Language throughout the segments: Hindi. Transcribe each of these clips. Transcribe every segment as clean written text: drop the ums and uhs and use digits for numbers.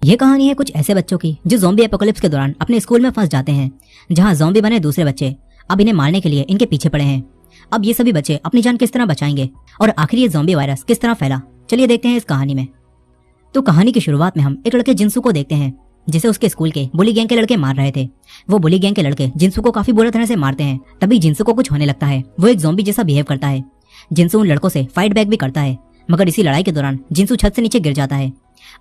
ये कहानी है कुछ ऐसे बच्चों की जो ज़ॉम्बी एपोकलिप्स के दौरान अपने स्कूल में फंस जाते हैं, जहां ज़ॉम्बी बने दूसरे बच्चे अब इन्हें मारने के लिए इनके पीछे पड़े हैं। अब ये सभी बच्चे अपनी जान किस तरह बचाएंगे और आखिर ये ज़ॉम्बी वायरस किस तरह फैला, चलिए देखते हैं इस कहानी में। तो कहानी की शुरुआत में हम एक लड़के जिंसू को देखते हैं, जिसे उसके स्कूल के बुली गैंग के लड़के मार रहे थे। वो बुली गैंग के लड़के जिंसू को काफी बुरी तरह से मारते हैं। तभी जिंसू को कुछ होने लगता है, वो एक ज़ॉम्बी जैसा बिहेव करता है। जिंसू उन लड़कों से फाइट बैक भी करता है, मगर इसी लड़ाई के दौरान जिंसू छत से नीचे गिर जाता है।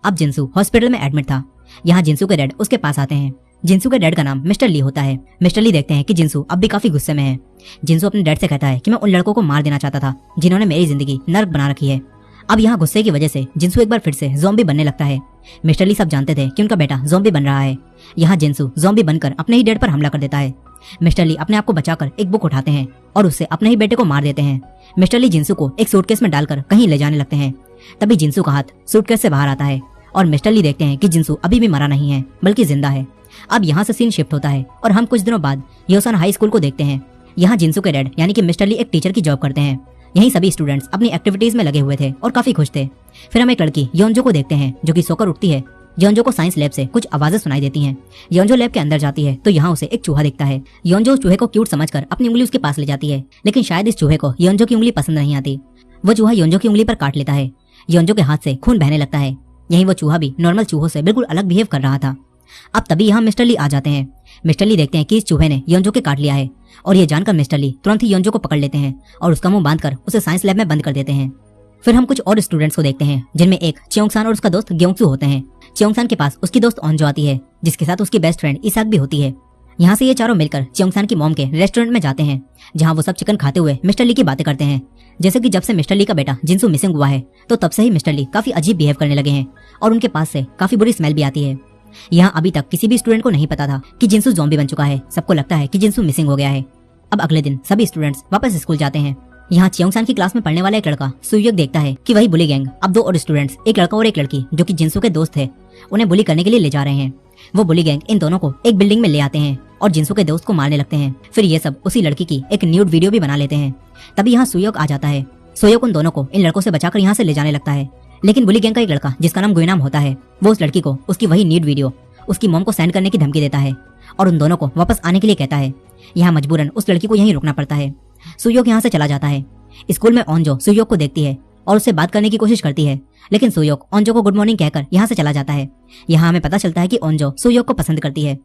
अब जिंसू हॉस्पिटल में एडमिट था। यहाँ जिंसू के डैड उसके पास आते हैं। जिंसू के डैड का नाम मिस्टर ली होता है। मिस्टर ली देखते हैं कि जिंसू अब भी काफी गुस्से में है। जिंसू अपने डैड से कहता है कि मैं उन लड़कों को मार देना चाहता था जिन्होंने मेरी जिंदगी नर्क बना रखी है। अब यहाँ गुस्से की वजह से जिंसू एक बार फिर से ज़ॉम्बी बनने लगता है। मिस्टर ली सब जानते थे कि उनका बेटा ज़ॉम्बी बन रहा है। यहाँ जिंसू ज़ॉम्बी बनकर अपने ही डैड पर हमला कर देता है। मिस्टर ली अपने आप को बचाकर एक बुक उठाते हैं और उससे अपने ही बेटे को मार देते हैं। मिस्टर ली जिंसू को एक सूटकेस में डालकर कहीं ले जाने लगते हैं। तभी जिंसू का हाथ सूटकेस से बाहर आता है और मिस्टर ली देखते हैं कि जिंसू अभी भी मरा नहीं है, बल्कि जिंदा है। अब यहाँ से सीन शिफ्ट होता है और हम कुछ दिनों बाद योसन हाई स्कूल को देखते हैं। यहाँ जिंसू के डैड यानी कि मिस्टर ली एक टीचर की जॉब करते हैं। यहीं सभी स्टूडेंट्स अपनी एक्टिविटीज में लगे हुए थे और काफी खुश थे। फिर हम एक लड़की योंजो को देखते हैं जो कि सोकर उठती है। योंजो को साइंस लैब से कुछ आवाजें सुनाई देती हैं। योंजो लैब के अंदर जाती है तो यहाँ उसे एक चूहा दिखता है। योंजो उस चूहे को क्यूट समझकर अपनी उंगली उसके पास ले जाती है, लेकिन शायद इस चूहे को योंजो की उंगली पसंद नहीं आती। वो चूहा योंजो की उंगली पर काट लेता है। योंजो के हाथ से खून बहने लगता है। यहीं वो चूहा भी नॉर्मल चूहों से बिल्कुल अलग बिहेव कर रहा था। अब तभी यहाँ मिस्टर ली आ जाते हैं। मिस्टर ली देखते हैं कि इस चूहे ने योंजो के काट लिया है और ये जानकर मिस्टर ली तुरंत ही योंजो को पकड़ लेते हैं और उसका मुंह बांधकर उसे साइंस लैब में बंद कर देते हैं। फिर हम कुछ और स्टूडेंट्स को देखते हैं, जिनमें एक चियोंगसान और उसका दोस्त ग्योंगसू होते हैं। चियोंगसान के पास उसकी दोस्त ओंजो आती है, जिसके साथ उसकी बेस्ट फ्रेंड इसाक भी होती है। यहाँ से ये चारों मिलकर चियोंगसान की मॉम के रेस्टोरेंट में जाते हैं, जहाँ वो सब चिकन खाते हुए मिस्टर ली की बातें करते हैं। जैसे कि जब से मिस्टर ली का बेटा जिंसू मिसिंग हुआ है तो तब से ही मिस्टर ली काफी अजीब बिहेव करने लगे हैं और उनके पास से काफी बुरी स्मेल भी आती है। यहाँ अभी तक किसी भी स्टूडेंट को नहीं पता था कि जिंसू ज़ॉम्बी बन चुका है। सबको लगता है कि जिंसू मिसिंग हो गया है। अब अगले दिन सभी स्टूडेंट्स वापस स्कूल जाते हैं। यहाँ चियोंगसान की क्लास में पढ़ने वाला एक लड़का सुयोक देखता है कि वही बुली गैंग अब दो और स्टूडेंट्स, एक लड़का और एक लड़की जो कि जिंसू के दोस्त थे, उन्हें बुली करने के लिए ले जा रहे हैं। वो बुली गैंग इन दोनों को एक बिल्डिंग में ले आते हैं और जिंसू के दोस्त को मारने लगते हैं। फिर ये सब उसी लड़की की एक न्यूड वीडियो भी बना लेते हैं। तभी यहाँ सुयोक आ जाता है। सुयोक उन दोनों को इन लड़कों से बचाकर यहाँ से ले जाने लगता है, लेकिन बुली गैंग का एक लड़का जिसका नाम गुइनाम होता है, वो उस लड़की को उसकी वही न्यूड वीडियो उसकी मॉम को सेंड करने की धमकी देता है और उन दोनों को वापस आने के लिए कहता है। यहाँ मजबूरन उस लड़की को यहीं रुकना पड़ता है। सुयोक यहाँ से चला जाता है। स्कूल में ओंजो सुयोक को देखती है और उससे बात करने की कोशिश करती है, लेकिन सुयोक ओंजो को गुड मॉर्निंग कहकर यहाँ से चला जाता है। यहाँ हमें पता चलता है कि ओंजो सुयोक को पसंद करती है।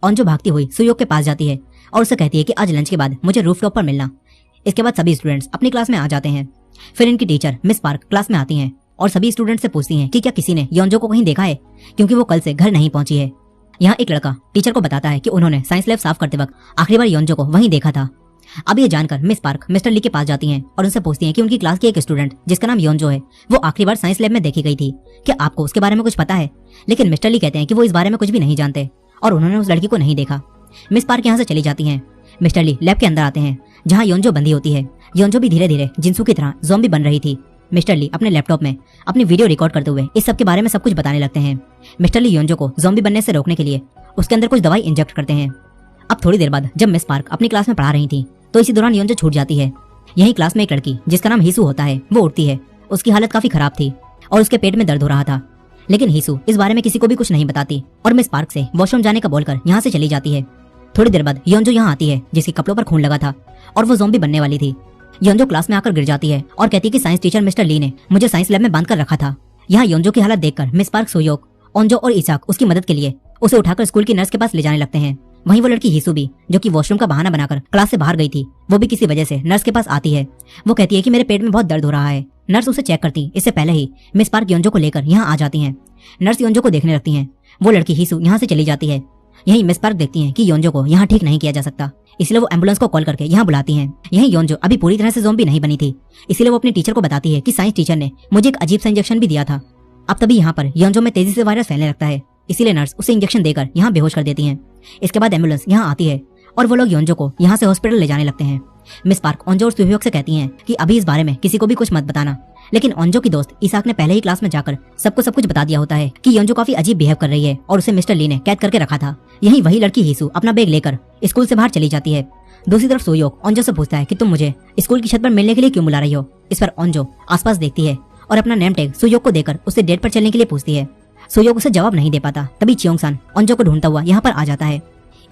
ओंजो भागती हुई सुयोक के पास जाती है और उससे कहती है कि आज लंच के बाद मुझे रूफटॉप पर मिलना। इसके बाद सभी स्टूडेंट्स अपनी क्लास में आ जाते हैं। फिर इनकी टीचर मिस पार्क क्लास में आती हैं और सभी स्टूडेंट से पूछती हैं कि क्या किसी ने योंजो को कहीं देखा है, क्योंकि वो कल से घर नहीं पहुंची है। यहाँ एक लड़का टीचर को बताता है कि उन्होंने साइंस लैब साफ करते वक्त आखिरी बार योंजो को वहीं देखा था। अब ये जानकर मिस पार्क मिस्टर ली के पास जाती हैं और उनसे पूछती हैं कि उनकी क्लास की एक स्टूडेंट जिसका नाम योंजो है, वो आखिरी बार साइंस लैब में देखी गई थी, क्या आपको उसके बारे में कुछ पता है? लेकिन मिस्टर ली कहते हैं कि वो इस बारे में कुछ भी नहीं जानते और उन्होंने उस लड़की को नहीं देखा। मिस पार्क यहाँ से चली जाती हैं। मिस्टर ली लैब के अंदर आते हैं जहाँ योंजो बंधी होती है। योंजो भी धीरे धीरे जिंसू की तरह ज़ॉम्बी बन रही थी। मिस्टर ली अपने लैपटॉप में अपनी वीडियो रिकॉर्ड करते हुए इस सब के बारे में सब कुछ बताने लगते हैं। मिस्टर ली योंजो को ज़ॉम्बी बनने से रोकने के लिए उसके अंदर कुछ दवाई इंजेक्ट करते हैं। अब थोड़ी देर बाद जब मिस पार्क अपनी क्लास में पढ़ा रही थी तो इसी दौरान योंजो छूट जाती है। यही क्लास में एक लड़की जिसका नाम हीसू होता है वो उठती है। उसकी हालत काफी खराब थी और उसके पेट में दर्द हो रहा था, लेकिन हीसू इस बारे में किसी को भी कुछ नहीं बताती और मिस पार्क से वॉशरूम जाने का बोलकर यहाँ से चली जाती है। थोड़ी देर बाद योंजो यहाँ आती है जिसके कपड़ों पर खून लगा था और वो ज़ॉम्बी बनने वाली थी। योंजो क्लास में आकर गिर जाती है और कहती है कि साइंस टीचर मिस्टर ली ने मुझे साइंस लैब में बांध कर रखा था। यहाँ योंजो की हालत देखकर मिस पार्क सुयोक, ओंजो और इसाक उसकी मदद के लिए उसे उठाकर स्कूल की नर्स के पास ले जाने लगते हैं। वहीं वो लड़की हीसू भी, जो कि वॉशरूम का बहाना बनाकर क्लास से बाहर गई थी, वो भी किसी वजह से नर्स के पास आती है। वो कहती है कि मेरे पेट में बहुत दर्द हो रहा है। नर्स उसे चेक करती इससे पहले ही मिस पार्क योंजो को लेकर यहाँ आ जाती हैं। नर्स योंजो को देखने लगती हैं। वो लड़की हीसू यहाँ से चली जाती है। यही मिस पार्क देखती हैं कि योंजो को यहाँ ठीक नहीं किया जा सकता, इसलिए वो एम्बुलेंस को कॉल करके यहाँ बुलाती हैं। यही योंजो अभी पूरी तरह से ज़ॉम्बी नहीं बनी थी, इसलिए वो अपनी टीचर को बताती है कि साइंस टीचर ने मुझे एक अजीब सा इंजेक्शन भी दिया था। अब तभी यहाँ पर योंजो में तेजी से वायरस फैलने लगता है, इसीलिए नर्स उसे इंजेक्शन देकर यहाँ बेहोश कर देती हैं। इसके बाद एम्बुलेंस यहाँ आती है और वो लोग योंजो को यहाँ से हॉस्पिटल ले जाने लगते हैं। मिस पार्क ओंजो और सुयोक से कहती हैं कि अभी इस बारे में किसी को भी कुछ मत बताना, लेकिन ओंजो की दोस्त इसाक ने पहले ही क्लास में जाकर सबको सब कुछ बता दिया होता है कि योंजो काफी अजीब बिहेव कर रही है और उसे मिस्टर ली ने कैद करके रखा था। यही वही लड़की हीसू अपना बैग लेकर स्कूल से बाहर चली जाती है। दूसरी तरफ सुयोक ओंजो से पूछता है कि तुम मुझे स्कूल की छत पर मिलने के लिए क्यों बुला रही हो। इस पर ओंजो आसपास देखती है और अपना नेम टैग सुयोक को देकर उससे डेट पर चलने के लिए पूछती है। सोयोक उसे जवाब नहीं दे पाता। तभी चियोंगसान ओंजो को ढूंढता हुआ यहाँ पर आ जाता है।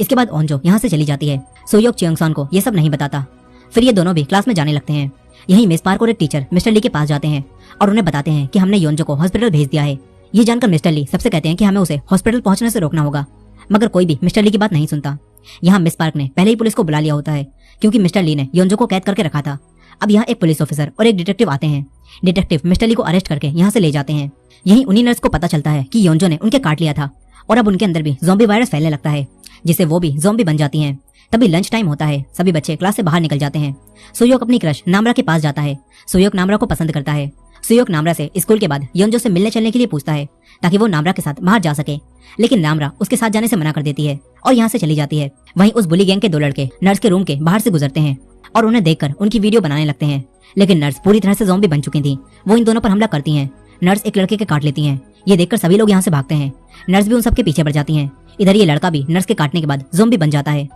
इसके बाद ओंजो यहाँ से चली जाती है। सोयोक चियोंगसान को ये सब नहीं बताता। फिर ये दोनों भी क्लास में जाने लगते हैं। यही मिस पार्क और एक टीचर मिस्टर ली के पास जाते हैं और उन्हें बताते हैं कि हमने योंजो को हॉस्पिटल भेज दिया है। ये जानकर मिस्टर ली सबसे कहते हैं कि हमें उसे हॉस्पिटल पहुंचने से रोकना होगा, मगर कोई भी मिस्टर ली की बात नहीं सुनता। यहाँ मिस पार्क ने पहले ही पुलिस को बुला लिया होता है क्योंकि मिस्टर ली ने योंजो को कैद करके रखा था। अब यहाँ एक पुलिस ऑफिसर और एक डिटेक्टिव आते हैं। डिटेक्टिव मिस्टर ली को अरेस्ट करके यहाँ से ले जाते हैं। यही उन्हीं नर्स को पता चलता है कि योंजो ने उनके काट लिया था और अब उनके अंदर भी ज़ॉम्बी वायरस फैलने लगता है, जिससे वो भी ज़ॉम्बी बन जाती हैं। तभी लंच टाइम होता है। सभी बच्चे क्लास से बाहर निकल जाते हैं। सोयोक अपनी क्रश नामरा के पास जाता है। सोयोक नामरा को पसंद करता है। सोयोक नामरा से स्कूल के बाद योंजो से मिलने चलने के लिए पूछता है ताकि वो नामरा के साथ बाहर जा सके, लेकिन नामरा उसके साथ जाने से मना कर देती है और यहाँ से चली जाती है। वहीं उस बुली गैंग के दो लड़के नर्स के रूम के बाहर से गुजरते हैं और उन्हें देखकर उनकी वीडियो बनाने लगते हैं, लेकिन नर्स पूरी तरह से ज़ॉम्बी बन चुकी थी। वो इन दोनों पर हमला करती हैं। नर्स एक लड़के के काट लेती हैं। ये देखकर सभी लोग यहाँ से भागते हैं। नर्स भी उन सबके पीछे पड़ जाती हैं। इधर ये लड़का भी नर्स के काटने के बाद ज़ॉम्बी बन जाता है।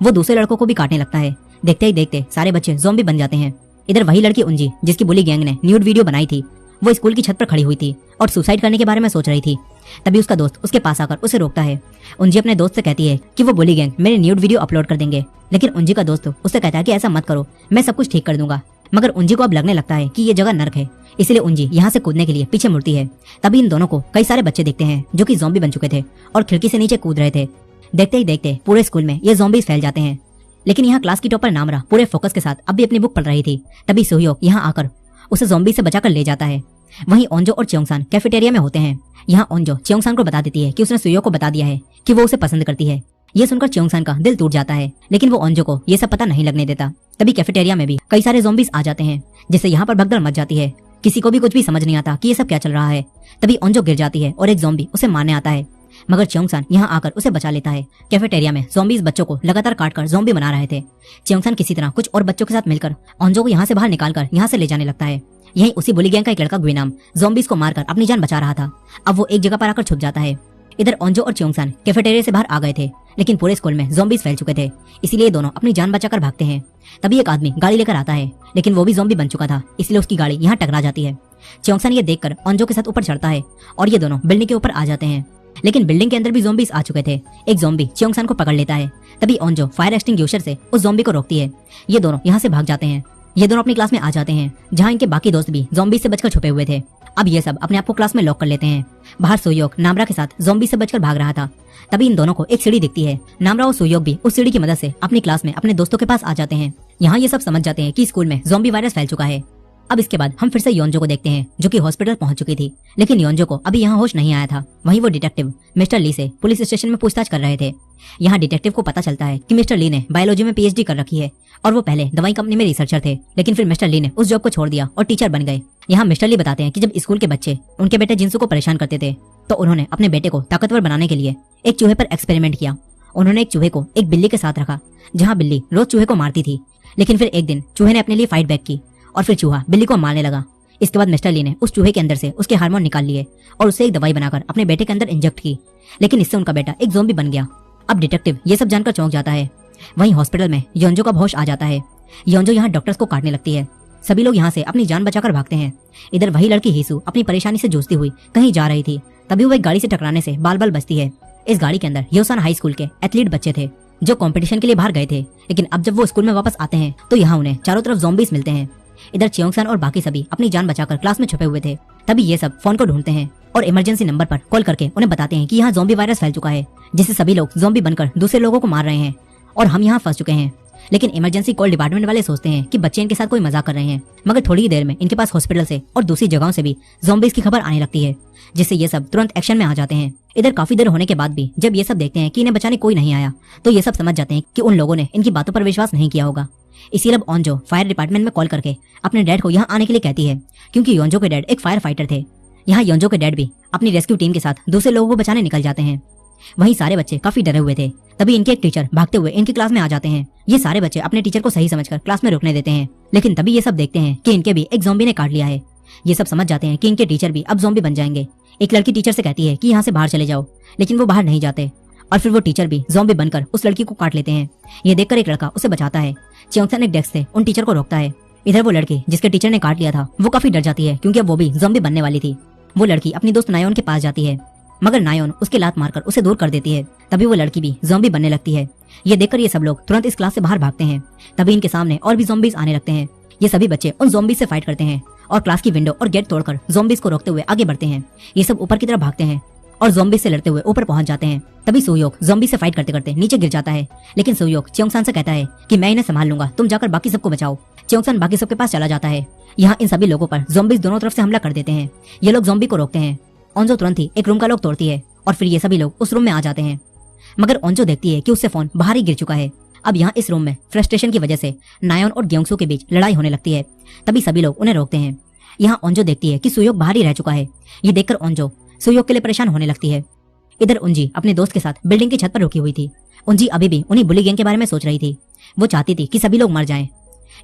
वो दूसरे लड़कों को भी काटने लगता है। देखते ही देखते सारे बच्चे ज़ॉम्बी बन जाते हैं। इधर वही लड़की उंजी, जिसकी बुली गैंग ने न्यूड वीडियो बनाई थी, वो स्कूल की छत पर खड़ी हुई थी और सुसाइड करने के बारे में सोच रही थी। तभी उसका दोस्त उसके पास आकर उसे रोकता है। उंजी अपने दोस्त से कहती है कि वो बुली गैंग मेरे न्यूड वीडियो अपलोड कर देंगे, लेकिन उंजी का दोस्त उससे कहता है कि ऐसा मत करो, मैं सब कुछ ठीक कर दूंगा। मगर उंजी को अब लगने लगता है कि ये जगह नर्क है, इसलिए उंजी यहाँ से कूदने के लिए पीछे मुड़ती है। तभी इन दोनों को कई सारे बच्चे दिखते हैं जो कि ज़ॉम्बी बन चुके थे और खिड़की से नीचे कूद रहे थे। देखते ही देखते पूरे स्कूल में ये ज़ॉम्बीज फैल जाते हैं। लेकिन यहाँ क्लास की टॉपर नामरा पूरे फोकस के साथ अब भी अपनी बुक पढ़ रही थी। तभी सोयोक यहाँ आकर उसे ज़ॉम्बी से बचाकर ले जाता है। वहीं ओंजो और चियोंगसान कैफेटेरिया में होते हैं। यहाँ ओंजो चियोंगसान को बता देती है कि उसने सोयोक को बता दिया है कि वो उसे पसंद करती है। ये सुनकर चियोंगसान का दिल टूट जाता है, लेकिन वो ओंजो को ये सब पता नहीं लगने देता। तभी कैफेटेरिया में भी कई सारे ज़ॉम्बीज आ जाते हैं, जिससे यहाँ पर भगदड़ मच जाती है। किसी को भी कुछ भी समझ नहीं आता कि ये सब क्या चल रहा है। तभी ओंजो गिर जाती है और एक ज़ॉम्बी उसे मारने आता है, मगर चियोंगसान यहाँ आकर उसे बचा लेता है। कैफेटेरिया में ज़ॉम्बीज बच्चों को लगातार काटकर ज़ॉम्बी बना रहे थे। चियोंगसान किसी तरह कुछ और बच्चों के साथ मिलकर ओंजो को यहाँ से बाहर निकालकर यहाँ से ले जाने लगता है। यही उसी बुली गैंग का एक लड़का गुइनाम ज़ॉम्बीज को मारकर अपनी जान बचा रहा था। अब वो एक जगह पर आकर छुप जाता है। इधर ओंजो और चियोंगसान कैफेटेरिया से बाहर आ गए थे, लेकिन पूरे स्कूल में ज़ॉम्बीज फैल चुके थे, इसीलिए दोनों अपनी जान बचाकर भागते हैं। तभी एक आदमी गाड़ी लेकर आता है, लेकिन वो भी ज़ॉम्बी बन चुका था, इसलिए उसकी गाड़ी यहाँ टकरा जाती है। चियोंगसान ये देखकर ओंजो के साथ ऊपर चढ़ता है और ये दोनों बिल्डिंग के ऊपर आ जाते हैं, लेकिन बिल्डिंग के अंदर भी ज़ॉम्बीज आ चुके थे। एक ज़ॉम्बी चियोंगसान को पकड़ लेता है। तभी ओंजो फायर एक्सटिंग्विशर से उस ज़ॉम्बी को रोकती है। ये दोनों यहाँ से भाग जाते हैं। ये दोनों अपनी क्लास में आ जाते हैं, जहाँ इनके बाकी दोस्त भी ज़ॉम्बी से बचकर छुपे हुए थे। अब ये सब अपने आप को क्लास में लॉक कर लेते हैं। बाहर सोयोक नामरा के साथ ज़ॉम्बी से बचकर भाग रहा था। तभी इन दोनों को एक सीढ़ी दिखती है। नामरा और सोयोक भी उस सीढ़ी की मदद से अपनी क्लास में अपने दोस्तों के पास आ जाते हैं। यहाँ ये सब समझ जाते हैं कि स्कूल में ज़ॉम्बी वायरस फैल चुका है। अब इसके बाद हम फिर से योंजो को देखते हैं, जो कि हॉस्पिटल पहुंच चुकी थी, लेकिन योंजो को अभी यहाँ होश नहीं आया था। वहीं वो डिटेक्टिव मिस्टर ली से पुलिस स्टेशन में पूछताछ कर रहे थे। यहाँ डिटेक्टिव को पता चलता है कि मिस्टर ली ने बायोलॉजी में पीएचडी कर रखी है और वो पहले दवाई कंपनी में रिसर्चर थे, लेकिन फिर मिस्टर ली ने उस जॉब को छोड़ दिया और टीचर बन गए। यहाँ मिस्टर ली बताते हैं कि जब स्कूल के बच्चे उनके बेटे जिंसू को परेशान करते थे, तो उन्होंने अपने बेटे को ताकतवर बनाने के लिए एक चूहे पर एक्सपेरिमेंट किया। उन्होंने एक चूहे को एक बिल्ली के साथ रखा, जहाँ बिल्ली रोज चूहे को मारती थी, लेकिन फिर एक दिन चूहे ने अपने लिए फाइट बैक की और फिर चूहा बिल्ली को मारने लगा। इसके बाद मिस्टर ली ने उस चूहे के अंदर से उसके हार्मोन निकाल लिए और उससे एक दवाई बनाकर अपने बेटे के अंदर इंजेक्ट की, लेकिन इससे उनका बेटा एक ज़ॉम्बी बन गया। अब डिटेक्टिव ये सब जानकर चौंक जाता है। वहीं हॉस्पिटल में योंजो का होश आ जाता है। योंजो यहाँ डॉक्टर्स को काटने लगती है। सभी लोग यहाँ से अपनी जान बचाकर भागते हैं। इधर वही लड़की हीसू अपनी परेशानी से जूझती हुई कहीं जा रही थी। तभी वो एक गाड़ी से टकराने से बाल बाल बचती है। इस गाड़ी के अंदर योसान हाई स्कूल के एथलीट बच्चे थे, जो कंपटीशन के लिए बाहर गए थे, लेकिन अब जब वो स्कूल में वापस आते हैं तो यहाँ उन्हें चारों तरफ ज़ॉम्बीज मिलते हैं। इधर चियोंगसान और बाकी सभी अपनी जान बचाकर क्लास में छुपे हुए थे। तभी ये सब फोन को ढूंढते हैं और इमरजेंसी नंबर पर कॉल करके उन्हें बताते हैं कि यहाँ ज़ॉम्बी वायरस फैल चुका है, जिससे सभी लोग ज़ॉम्बी बनकर दूसरे लोगों को मार रहे हैं और हम यहाँ फंस चुके हैं। लेकिन इमरजेंसी कॉल डिपार्टमेंट वाले सोचते हैं कि बच्चे इनके साथ कोई मजाक कर रहे हैं, मगर थोड़ी ही देर में इनके पास हॉस्पिटल से और दूसरी जगहों से भी ज़ॉम्बीज की खबर आने लगती है, जिससे ये सब तुरंत एक्शन में आ जाते हैं। इधर काफी देर होने के बाद भी जब ये सब देखते हैं कि इन्हें बचाने कोई नहीं आया, तो ये सब समझ जाते हैं कि उन लोगों ने इनकी बातों पर विश्वास नहीं किया होगा। इसीलिए अब ओंजो फायर डिपार्टमेंट में कॉल करके अपने डैड को यहाँ आने के लिए कहती है, क्योंकि योंजो के डैड एक फायर फाइटर थे। यहाँ योंजो के डैड भी अपनी रेस्क्यू टीम के साथ दूसरे लोगों को बचाने निकल जाते हैं। वहीं सारे बच्चे काफी डरे हुए थे। तभी इनके एक टीचर भागते हुए इनकी क्लास में आ जाते हैं। ये सारे बच्चे अपने टीचर को सही समझकर क्लास में रुकने देते हैं, लेकिन तभी ये सब देखते हैं कि इनके भी एक ज़ॉम्बी ने काट लिया है। ये सब समझ जाते हैं कि इनके टीचर भी अब ज़ॉम्बी बन जाएंगे। एक लड़की टीचर से कहती है कि यहाँ से बाहर चले जाओ, लेकिन वो बाहर नहीं जाते और फिर वो टीचर भी ज़ॉम्बी बनकर उस लड़की को काट लेते हैं। ये देखकर एक लड़का उसे बचाता है। चियोंगसान एक डेस्क से उन टीचर को रोकता है। इधर वो लड़की जिसके टीचर ने काट लिया था वो काफी डर जाती है, क्योंकि अब वो भी ज़ॉम्बी बनने वाली थी। वो लड़की अपनी दोस्त नायोन के पास जाती है। मगर नायोन उसके लात मारकर उसे दूर कर देती है। तभी वो लड़की भी ज़ॉम्बी बनने लगती है। ये देखकर ये सब लोग तुरंत इस क्लास से बाहर भागते हैं। तभी इनके सामने और भी ज़ॉम्बीज आने लगते हैं। ये सभी बच्चे उन ज़ॉम्बीज से फाइट करते हैं और क्लास की विंडो और गेट तोड़कर ज़ॉम्बीज को रोकते हुए आगे बढ़ते हैं। ये सब ऊपर की तरफ भागते हैं और ज़ॉम्बीज से लड़ते हुए ऊपर पहुंच जाते हैं। तभी सुयोक ज़ॉम्बी से फाइट करते करते नीचे गिर जाता है, लेकिन सुयोक च्योंगसान से कहता है कि मैं इन्हें संभाल लूंगा, तुम जाकर बाकी सबको बचाओ। च्योंगसान बाकी सबके पास चला जाता है। यहाँ इन सभी लोगों पर ज़ॉम्बीज दोनों तरफ से हमला कर देते हैं। ये लोग ज़ॉम्बी को रोकते हैं। ओंजो तुरंत ही एक रूम का लॉक तोड़ती है और फिर ये सभी लोग उस रूम में आ जाते हैं। मगर ओंजो देखती है कि उससे फोन बाहर ही गिर चुका है। अब यहाँ इस रूम में फ्रस्ट्रेशन की वजह से नायोन और ग्योंगसू के बीच लड़ाई होने लगती है। तभी सभी लोग उन्हें रोकते हैं। यहाँ ओंजो देखती है कि सुयोक बाहर ही रह चुका है। ये देखकर ओंजो सुयोक के लिए परेशान होने लगती है। इधर उंजी अपने दोस्त के साथ बिल्डिंग की छत पर रुकी हुई थी। उंजी अभी भी उन्हीं बुली गैंग के बारे में सोच रही थी। वो चाहती थी कि सभी लोग मर जाएं।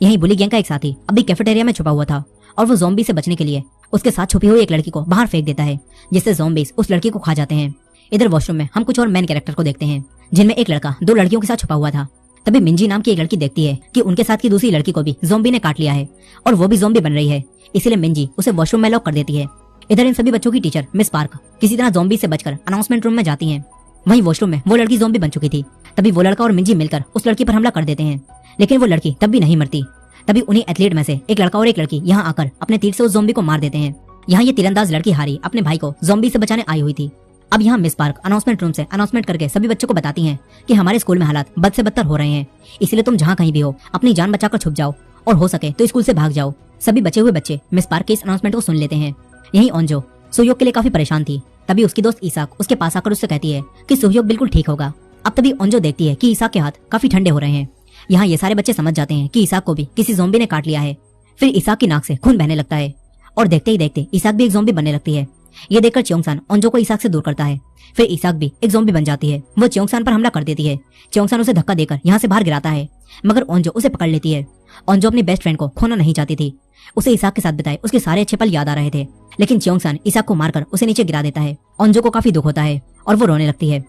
यहीं बुली गैंग का एक साथी अभी कैफेटेरिया में छुपा हुआ था और वो ज़ॉम्बी से बचने के लिए उसके साथ छुपी हुई एक लड़की को बाहर फेंक देता है, जिससे ज़ॉम्बीज उस लड़की को खा जाते हैं। इधर वॉशरूम में हम कुछ और मेन कैरेक्टर को देखते हैं, जिनमें एक लड़का दो लड़कियों के साथ छुपा हुआ था। तभी मिंजी नाम की एक लड़की देखती है कि उनके साथ की दूसरी लड़की को भी ज़ॉम्बी ने काट लिया है और वो भी ज़ॉम्बी बन रही है। इसीलिए मिंजी उसे वॉशरूम में लॉक कर देती है। इधर इन सभी बच्चों की टीचर मिस पार्क किसी तरह ज़ॉम्बी से बचकर अनाउंसमेंट रूम में जाती हैं। वहीं वॉशरूम में वो लड़की ज़ॉम्बी बन चुकी थी। तभी वो लड़का और मिंजी मिलकर उस लड़की पर हमला कर देते हैं, लेकिन वो लड़की तब भी नहीं मरती। तभी उन्हीं एथलीट में से एक लड़का और एक लड़की यहाँ आकर अपने तीर से उस ज़ॉम्बी को मार देते हैं। यहाँ ये तीरंदाज लड़की हारी अपने भाई को ज़ॉम्बी से बचाने आई हुई थी। अब यहाँ मिस पार्क अनाउंसमेंट रूम से अनाउंसमेंट करके सभी बच्चों को बताती हैं कि हमारे स्कूल में हालात बद से बदतर हो रहे हैं, इसलिए तुम जहाँ कहीं भी हो अपनी जान बचाकर छुप जाओ और हो सके तो स्कूल से भाग जाओ। सभी बचे हुए बच्चे मिस पार्क के इस अनाउंसमेंट को सुन लेते हैं। यहीं ओंजो सुयोक के लिए काफी परेशान थी। तभी उसकी दोस्त ईसाक उसके पास आकर उससे कहती है कि सुयोक बिल्कुल ठीक होगा। अब तभी ओंजो देखती है कि ईसाक के हाथ काफी ठंडे हो रहे हैं। यहाँ ये सारे बच्चे समझ जाते हैं कि ईसाक को भी किसी ज़ॉम्बी ने काट लिया है। फिर ईसाक की नाक से खून बहने लगता है और देखते ही देखते ईसाक भी एक ज़ॉम्बी बनने लगती है। ये देखकर च्योंगसान ओंजो को ईसाक से दूर करता है। फिर ईसाक भी एक ज़ॉम्बी बन जाती है। वो च्योंगसान पर हमला कर देती है। च्योंगसान उसे धक्का देकर यहाँ से बाहर गिराता है, मगर ओंजो उसे पकड़ लेती है। ओंजो अपनी बेस्ट फ्रेंड को खोना नहीं चाहती थी। उसे ईसाक के साथ बिताए उसके सारे अच्छे पल याद आ रहे थे, लेकिन च्योंगसान ईसाक को मारकर उसे नीचे गिरा देता है। ओंजो को काफी दुख होता है और वो रोने लगती है।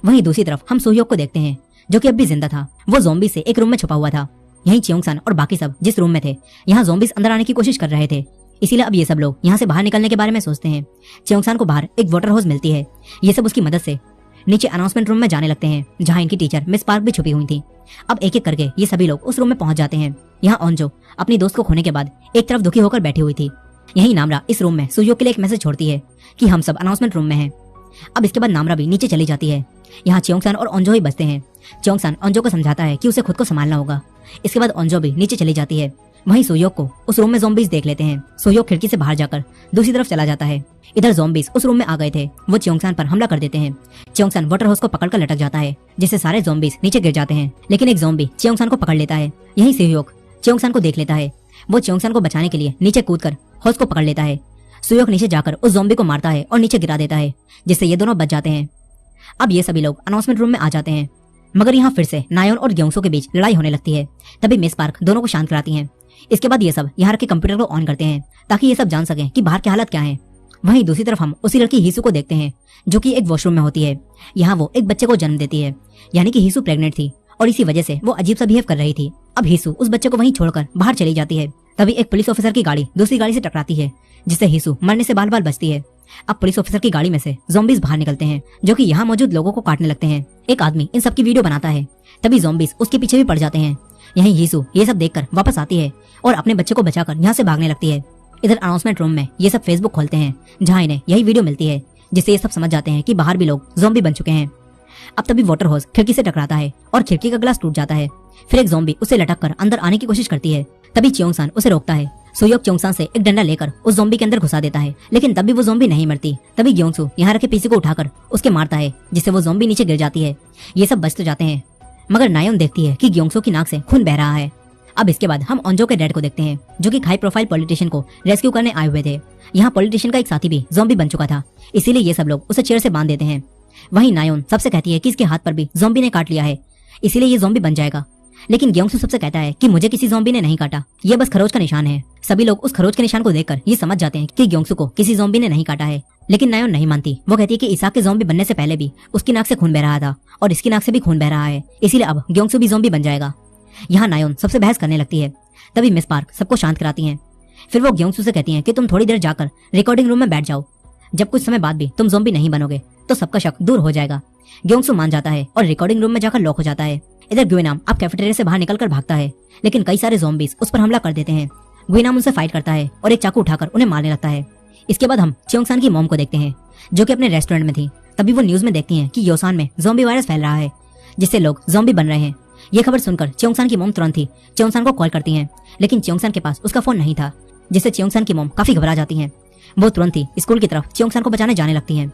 वहीं दूसरी तरफ हम सुयोक को देखते हैं, जो कि अब भी जिंदा था। वो ज़ॉम्बी से एक रूम में छुपा हुआ था। यहीं च्योंगसान और बाकी सब जिस रूम में थे, यहाँ ज़ॉम्बीज अंदर आने की कोशिश कर रहे थे। इसीलिए अब ये सब लोग यहाँ से बाहर निकलने के बारे में सोचते हैं। च्योंगसान को बाहर एक वाटर होज मिलती है। ये सब उसकी मदद से नीचे अनाउंसमेंट रूम में जाने लगते हैं, जहाँ इनकी टीचर मिस पार्क भी छुपी हुई थी। अब एक एक करके ये सभी लोग उस रूम में पहुंच जाते हैं। यहाँ ओंजो अपनी दोस्त को खोने के बाद एक तरफ दुखी होकर बैठी हुई थी। यही नामरा इस रूम में सुयोक के लिए एक मैसेज छोड़ती है कि हम सब अनाउंसमेंट रूम में हैं। अब इसके बाद नामरा भी नीचे चली जाती है। यहाँ च्योंगसान और ओंजो ही बचते हैं। च्योंगसान ओंजो को समझाता है कि उसे खुद को संभालना होगा। इसके बाद ओंजो भी नीचे चली जाती है। वहीं सुयोक को उस रूम में ज़ॉम्बीज देख लेते हैं। सुयोक खिड़की से बाहर जाकर दूसरी तरफ चला जाता है। इधर ज़ॉम्बीज उस रूम में आ गए थे। वो च्योंगसान पर हमला कर देते हैं। च्योंगसान वाटर हाउस को पकड़कर लटक जाता है, जिससे सारे ज़ॉम्बीज नीचे गिर जाते हैं, लेकिन एक ज़ॉम्बी च्योंगसान को पकड़ लेता है। यही सुयोक च्योंगसान को देख लेता है। वो च्योंगसान को बचाने के लिए नीचे कूदकर हाउस को पकड़ लेता है। सुयोक नीचे जाकर उस ज़ॉम्बी को मारता है और नीचे गिरा देता है, जिससे ये दोनों बच जाते हैं। अब ये सभी लोग अनाउंसमेंट रूम में आ जाते हैं, मगर यहाँ फिर से नायोन और ग्योंगसू के बीच लड़ाई होने लगती है। तभी मिस पार्क दोनों को शांत कराती हैं। इसके बाद ये सब यहाँ के कंप्यूटर को ऑन करते हैं, ताकि ये सब जान सकें कि बाहर की हालत क्या है। वहीं दूसरी तरफ हम उसी लड़की हीसू को देखते हैं, जो कि एक वॉशरूम में होती है। यहाँ वो एक बच्चे को जन्म देती है, यानी कि हीसू प्रेग्नेंट थी और इसी वजह से वो अजीब सा बिहेव कर रही थी। अब हीसू उस बच्चे को वहीं छोड़कर बाहर चली जाती है। तभी एक पुलिस ऑफिसर की गाड़ी दूसरी गाड़ी से टकराती है, जिससे हीसू मरने से बाल बाल बचती है। अब पुलिस ऑफिसर की गाड़ी में से ज़ॉम्बीज बाहर निकलते हैं, जो कि यहाँ मौजूद लोगों को काटने लगते हैं। एक आदमी इन सब की वीडियो बनाता है। तभी ज़ॉम्बीज उसके पीछे भी पड़ जाते हैं। यहीं हीसू ये सब देखकर वापस आती है और अपने बच्चे को बचाकर यहाँ से भागने लगती है। इधर अनाउंसमेंट रूम में ये सब फेसबुक खोलते हैं, जहाँ इन्हें यही वीडियो मिलती है, जिससे ये सब समझ जाते हैं कि बाहर भी लोग ज़ॉम्बी बन चुके हैं। अब तभी वाटर होज खिड़की से टकराता है और खिड़की का ग्लास टूट जाता है। फिर एक ज़ॉम्बी उसे लटक कर अंदर आने की कोशिश करती है। तभी च्योंगसान उसे रोकता है। सुयोक च्योंगसान से एक डंडा लेकर उस ज़ॉम्बी के अंदर घुसा देता है, लेकिन तब भी वो ज़ॉम्बी नहीं मरती। तभी ग्योंगसू यहाँ रखे पीसी को उठाकर उसके मारता है, जिससे वो ज़ॉम्बी नीचे गिर जाती है। ये सब बच तो जाते हैं, मगर नायोन देखती है कि ग्योंगसू की नाक से खून बह रहा है। अब इसके बाद हम ओंजो के डैड को देखते हैं, जो कि हाई प्रोफाइल पॉलिटिशियन को रेस्क्यू करने आए हुए थे। यहाँ पॉलिटिशियन का एक साथी भी ज़ॉम्बी बन चुका था, इसीलिए ये सब लोग उसे चेयर से बांध देते हैं। वहीं नायोन सबसे कहती है कि इसके हाथ पर भी ज़ॉम्बी ने काट लिया है, इसीलिए ये ज़ॉम्बी बन जाएगा। लेकिन ग्योंगसू सबसे कहता है कि मुझे किसी ज़ॉम्बी ने नहीं काटा, ये बस खरोच का निशान है। सभी लोग उस खरोच के निशान को देखकर ये समझ जाते हैं कि ग्योंगसू को किसी ज़ॉम्बी ने नहीं काटा है। लेकिन नायोन नहीं मानती। वो कहती है कि ईसाक के ज़ॉम्बी बनने से पहले भी उसकी नाक से खून बह रहा था और इसकी नाक से भी खून बह रहा है, इसीलिए अब ग्योंगसू भी ज़ॉम्बी बन जाएगा। यहाँ नायोन सबसे बहस करने लगती है। तभी मिस पार्क सबको शांत कराती हैं। फिर वो ग्योंगसू से कहती हैं कि तुम थोड़ी देर जाकर रिकॉर्डिंग रूम में बैठ जाओ। जब कुछ समय बाद भी तुम ज़ॉम्बी नहीं बनोगे तो सबका शक दूर हो जाएगा। ग्योंगसू मान जाता है और रिकॉर्डिंग रूम में जाकर लॉक हो जाता है। इधर ग्वेनाम अब कैफेटेरिया से बाहर निकलकर भागता है, लेकिन कई सारे ज़ॉम्बीज उस पर हमला कर देते हैं। ग्वेनाम उनसे फाइट करता है और एक चाकू उठाकर उन्हें मारने लगता है। इसके बाद हम च्योंगसान की मॉम को देखते हैं, जो कि अपने रेस्टोरेंट में थी। तभी वो न्यूज में देखती हैं कि योसान में ज़ॉम्बी वायरस फैल रहा है, जिससे लोग ज़ॉम्बी बन रहे हैं। ये खबर सुनकर च्योंगसान की मॉम तुरंत ही च्योंगसान को कॉल करती हैं, लेकिन च्योंगसान के पास उसका फोन नहीं था, जिससे च्योंगसान की मॉम काफी घबरा जाती हैं। वो तुरंत ही स्कूल की तरफ च्योंगसान को बचाने जाने लगती हैं।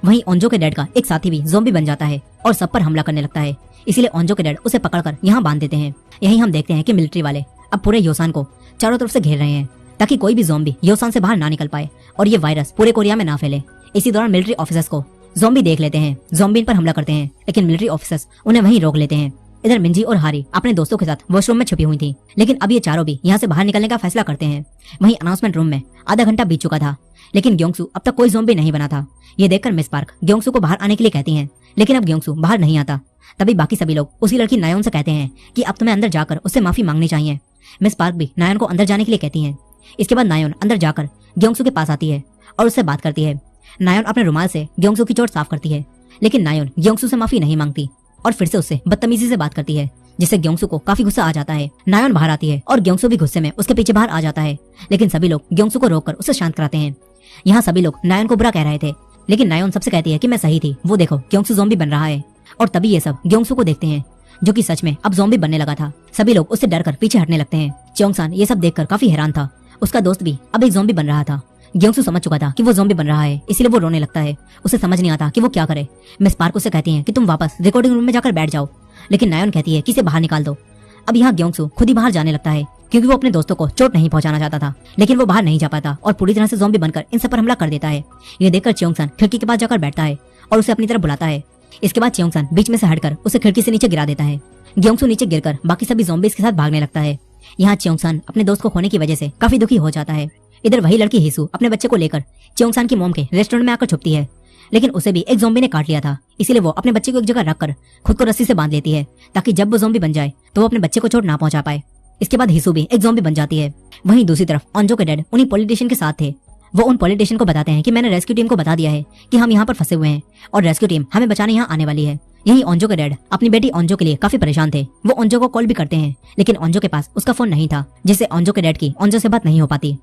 वहीं ओंजो के डैड का एक साथी भी ज़ॉम्बी बन जाता है और सब पर हमला करने लगता है। इसीलिए ओंजो के डैड उसे पकड़कर यहाँ बांध देते हैं। यहीं हम देखते हैं कि मिलिट्री वाले अब पूरे योसान को चारों तरफ से घेर रहे हैं, ताकि कोई भी ज़ॉम्बी योसान से बाहर ना निकल पाए और ये वायरस पूरे कोरिया में ना फैले। इसी दौरान मिलिट्री ऑफिसर्स को ज़ॉम्बी देख लेते हैं, ज़ॉम्बी इन पर हमला करते हैं, लेकिन मिलिट्री ऑफिसर्स उन्हें वहीं रोक लेते हैं। इधर मिंजी और हारी अपने दोस्तों के साथ वॉशरूम में छुपी हुई थी, लेकिन अब ये चारों भी यहाँ से बाहर निकलने का फैसला करते हैं। वहीं अनाउंसमेंट रूम में आधा घंटा बीत चुका था, लेकिन ग्योंगसू अब तक कोई ज़ॉम्बी नहीं बना था। ये देखकर मिस पार्क ग्योंगसू को बाहर आने के लिए कहती हैं, लेकिन अब ग्योंगसू बाहर नहीं आता। तभी बाकी सभी लोग उसी लड़की नायोन से कहते हैं कि अब तुम्हें अंदर जाकर उससे माफी मांगनी चाहिए। मिस पार्क भी नायोन को अंदर जाने के लिए कहती हैं। इसके बाद नायोन अंदर जाकर ग्योंगसू के पास आती है और उससे बात करती है। नायोन अपने रुमाल से ग्योंगसू की चोट साफ करती है, लेकिन नायोन ग्योंगसू से माफी नहीं मांगती और फिर से उससे बदतमीजी से बात करती है, जिससे ग्योंगसू को काफी गुस्सा आ जाता है। नायोन बाहर आती है और ग्योंगसू भी गुस्से में उसके पीछे बाहर आ जाता है, लेकिन सभी लोग ग्योंगसू को रोककर उसे शांत कराते हैं। यहाँ सभी लोग नायोन को बुरा कह रहे थे, लेकिन नायोन सबसे कहती है कि मैं सही थी, वो देखो ग्योंगसू ज़ॉम्बी बन रहा है। और तभी ये सब ग्योंगसू को देखते हैं, जो कि सच में अब ज़ॉम्बी बनने लगा था। सभी लोग उससे डरकर पीछे हटने लगते हैं। च्योंगसान ये सब देखकर काफी हैरान था। उसका दोस्त भी अब एक ज़ॉम्बी बन रहा था। ग्योंगसू समझ चुका था कि वो ज़ॉम्बी बन रहा है, इसलिए वो रोने लगता है। उसे समझ नहीं आता कि वो क्या करे। मिस पार्क उसे कहती है कि तुम वापस रिकॉर्डिंग रूम में जाकर बैठ जाओ, लेकिन नायोन कहती है कि इसे बाहर निकाल दो। अब यहाँ ग्योंगसू खुद ही बाहर जाने लगता है, क्योंकि वो अपने दोस्तों को चोट नहीं पहुंचाना चाहता था, लेकिन वो बाहर नहीं जा पाता और पूरी तरह से ज़ॉम्बी बनकर इन सब पर हमला कर देता है। ये देखकर च्योंगसान खिड़की के पास जाकर बैठता है और उसे अपनी तरफ बुलाता है। इसके बाद च्योंगसान बीच में से हटकर उसे खिड़की से नीचे गिरा देता है। ग्योंगसू नीचे गिरकर बाकी सभी ज़ॉम्बीज के साथ भागने लगता है। यहाँ च्योंगसान अपने दोस्त को खोने की वजह से काफी दुखी हो जाता है। इधर वही लड़की हिसू अपने बच्चे को लेकर च्योंगसान की मॉम के रेस्टोरेंट में आकर छुपती है, लेकिन उसे भी एक ज़ॉम्बी ने काट लिया था। इसीलिए वो अपने बच्चे को एक जगह रखकर खुद को रस्सी से बांध लेती है, ताकि जब वो ज़ॉम्बी बन जाए तो वो अपने बच्चे को चोट ना पहुंचा पाए। इसके बाद हिसू भी एक ज़ॉम्बी बन जाती है। वहीं दूसरी तरफ ओंजो के डैड उन्हीं पॉलिटिशियन के साथ थे। वो उन पॉलिटिशियन को बताते हैं कि मैंने रेस्क्यू टीम को बता दिया है कि हम यहाँ पर फंसे हुए हैं और रेस्क्यू टीम हमें बचाने यहाँ आने वाली है। यही ओंजो के डैड अपनी बेटी ओंजो के लिए काफी परेशान थे। वो ओंजो को कॉल भी करते हैं, लेकिन ओंजो के पास उसका फोन नहीं था, जिससे ओंजो के डैड की ओंजो से बात नहीं हो पाती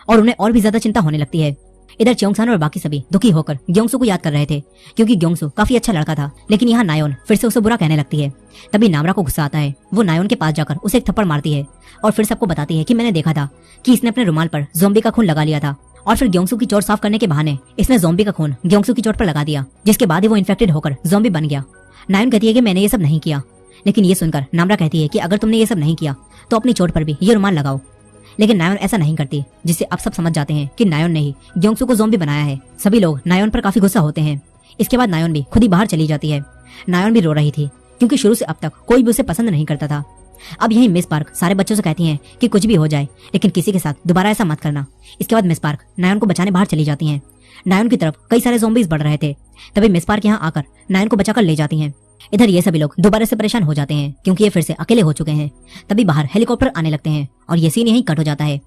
और उन्हें और भी ज्यादा चिंता होने लगती है। इधर च्योंगसान और बाकी सभी दुखी होकर ग्योंगसू को याद कर रहे थे, क्योंकि ग्योंगसू काफी अच्छा लड़का था। लेकिन यहाँ नायोन फिर से उसे बुरा कहने लगती है। तभी नामरा को गुस्सा आता है। वो नायोन के पास जाकर उसे एक थप्पड़ मारती है और फिर सबको बताती है कि मैंने देखा था कि इसने अपने रुमाल पर ज़ॉम्बी का खून लगा लिया था और फिर ग्योंगसू की चोट साफ करने के बहाने इसने ज़ॉम्बी का खून ग्योंगसू की चोट पर लगा दिया, जिसके बाद ही वो इन्फेक्टेड होकर ज़ॉम्बी बन गया। नायोन कहती है कि मैंने ये सब नहीं किया, लेकिन ये सुनकर नामरा कहती है कि अगर तुमने ये सब नहीं किया तो अपनी चोट पर भी ये रुमाल लगाओ। लेकिन नायोन ऐसा नहीं करती, जिससे अब सब समझ जाते हैं कि नायोन ने ही ग्योंगसू को ज़ॉम्बी बनाया है। सभी लोग नायोन पर काफी गुस्सा होते हैं। इसके बाद नायोन भी खुद ही बाहर चली जाती है। नायोन भी रो रही थी, क्योंकि शुरू से अब तक कोई भी उसे पसंद नहीं करता था। अब यही मिस पार्क सारे बच्चों से कहती हैं कि कुछ भी हो जाए, लेकिन किसी के साथ दोबारा ऐसा मत करना। इसके बाद मिस पार्क नायोन को बचाने बाहर चली जाती हैं। नायोन की तरफ कई सारे ज़ॉम्बीज बढ़ रहे थे। तभी मिस पार्क यहाँ आकर नायोन को बचाकर ले जाती हैं। इधर ये सभी लोग दोबारा से परेशान हो जाते हैं, क्योंकि ये फिर से अकेले हो चुके हैं। तभी बाहर हेलीकॉप्टर आने लगते हैं और ये सीन यहीं कट हो जाता है।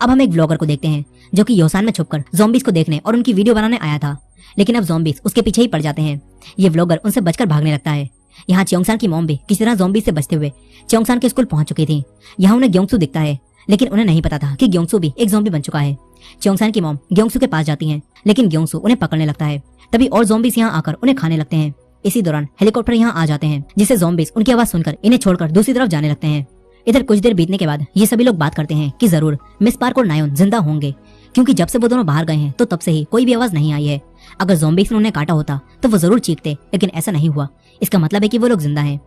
अब हम एक व्लॉगर को देखते हैं, जो कि योसान में छुपकर ज़ॉम्बीज को देखने और उनकी वीडियो बनाने आया था, लेकिन अब ज़ॉम्बीज उसके पीछे ही पड़ जाते हैं। ये व्लॉगर उनसे बचकर भागने लगता है। यहाँ च्योंगसान की मॉम भी किसी तरह ज़ॉम्बीज से बचते हुए च्योंगसान के स्कूल पहुंच चुकी थी। यहाँ उन्हें ग्योंगसू दिखता है, लेकिन उन्हें नहीं पता था कि ग्योंगसू भी एक ज़ॉम्बी बन चुका है। च्योंगसान की मॉम ग्योंगसू के पास जाती हैं, लेकिन ग्योंगसू उन्हें पकड़ने लगता है। तभी और ज़ॉम्बीज यहाँ आकर उन्हें खाने लगते हैं। इसी दौरान हेलीकॉप्टर यहाँ आ जाते हैं, जिससे ज़ॉम्बीज उनकी आवाज सुनकर इन्हें छोड़कर दूसरी तरफ जाने लगते हैं। इधर कुछ देर बीतने के बाद ये सभी लोग बात करते हैं कि जरूर मिस पार्क और नायोन जिंदा होंगे, क्योंकि जब से वो दोनों बाहर गए हैं तो तब से ही कोई भी आवाज नहीं आई है। अगर ज़ॉम्बीज ने उन्हें काटा होता तो वो जरूर चीखते, लेकिन ऐसा नहीं हुआ। इसका मतलब है कि वो लोग जिंदा हैं।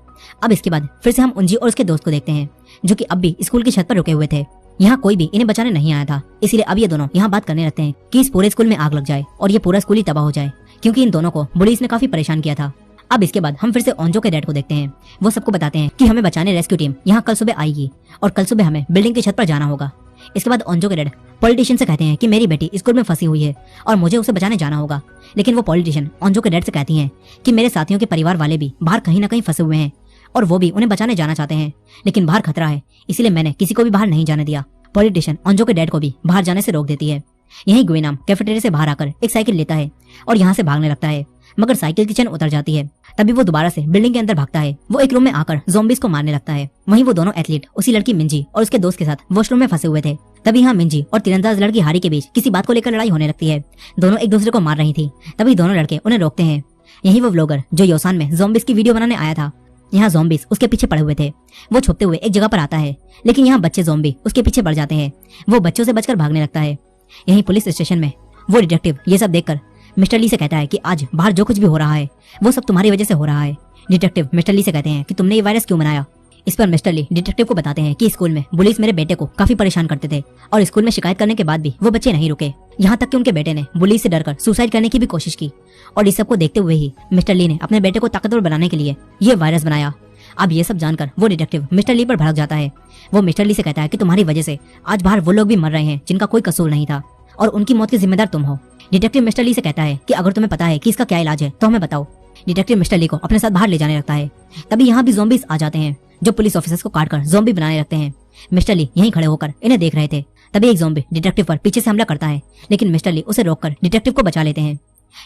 अब इसके बाद फिर से हम उंजी और उसके दोस्त को देखते हैं, जो कि अब भी स्कूल की छत पर रुके हुए थे। यहाँ कोई भी इन्हें बचाने नहीं आया था, इसीलिए अब ये दोनों यहाँ बात करने लगते हैं कि इस पूरे स्कूल में आग लग जाए और ये पूरा स्कूल ही तबाह हो जाए, क्योंकि इन दोनों को बुलीज ने काफी परेशान किया था। अब इसके बाद हम फिर से ओंजो के डैड को देखते हैं। वो सबको बताते हैं कि हमें बचाने रेस्क्यू टीम यहाँ कल सुबह आएगी और कल सुबह हमें बिल्डिंग की छत पर जाना होगा। इसके बाद ओंजो के डैड पॉलिटिशियन से कहते हैं कि मेरी बेटी स्कूल में फंसी हुई है और मुझे उसे बचाने जाना होगा। लेकिन वो पॉलिटिशियन ओंजो के डैड से कहती हैं कि मेरे साथियों के परिवार वाले भी बाहर कहीं ना कहीं फंसे हुए हैं और वो भी उन्हें बचाने जाना चाहते हैं, लेकिन बाहर खतरा है, इसलिए मैंने किसी को भी बाहर नहीं जाने दिया। पॉलिटिशियन ओंजो के डैड को भी बाहर जाने से रोक देती है। यही गुइनाम कैफेटेरिया से बाहर आकर एक साइकिल लेता है और यहाँ से भागने लगता है, मगर साइकिल की चेन उतर जाती है। तभी वो दोबारा से बिल्डिंग के अंदर भागता है। वो एक रूम में आकर ज़ॉम्बीज़ को मारने लगता है। वहीं वो दोनों एथलीट उसी लड़की मिंजी और उसके दोस्त के साथ वॉशरूम में फंसे हुए थे। तभी यहाँ मिंजी और तीरंदाज लड़की हारी के बीच किसी बात को लेकर लड़ाई होने लगती है। दोनों एक दूसरे को मार रही थी। तभी दोनों लड़के उन्हें रोकते हैं। यही वो व्लॉगर जो योसान में ज़ॉम्बीज़ की वीडियो बनाने आया था। यहाँ ज़ॉम्बीज़ उसके पीछे पड़े हुए थे। वो छुपते हुए एक जगह पर आता है, लेकिन यहाँ बच्चे ज़ॉम्बी उसके पीछे पड़ जाते हैं। वो बच्चों से बचकर भागने लगता है। यहीं पुलिस स्टेशन में वो डिटेक्टिव ये सब देखकर मिस्टर ली से कहता है कि आज बाहर जो कुछ भी हो रहा है वो सब तुम्हारी वजह से हो रहा है। डिटेक्टिव मिस्टर ली से कहते हैं कि तुमने ये वायरस क्यों बनाया। इस पर मिस्टर ली डिटेक्टिव को बताते हैं कि स्कूल में बुलीज मेरे बेटे को काफी परेशान करते थे और स्कूल में शिकायत करने के बाद भी वो बच्चे नहीं रुके। यहाँ तक कि उनके बेटे ने बुलीज से डरकर सुसाइड करने की भी कोशिश की। और इस सब को देखते हुए ही मिस्टर ली ने अपने बेटे को ताकतवर बनाने के लिए ये वायरस बनाया। अब ये सब जानकर वो डिटेक्टिव मिस्टर ली पर भड़क जाता है। वो मिस्टर ली से कहता है कि तुम्हारी वजह से आज बाहर वो लोग भी मर रहे हैं जिनका कोई कसूर नहीं था और उनकी मौत की जिम्मेदार तुम हो। डिटेक्टिव मिस्टर ली से कहता है कि अगर तुम्हें पता है कि इसका क्या इलाज है तो हमें बताओ। डिटेक्टिव मिस्टर ली को अपने साथ बाहर ले जाने लगता है। तभी यहाँ भी ज़ॉम्बीज़ आ जाते हैं जो पुलिस ऑफिसर्स को काटकर ज़ॉम्बी बनाने लगते हैं। मिस्टर ली यहीं खड़े होकर इन्हें देख रहे थे। तभी एक ज़ॉम्बी डिटेक्टिव पर पीछे से हमला करता है, लेकिन मिस्टर ली उसे रोककर डिटेक्टिव को बचा लेते हैं।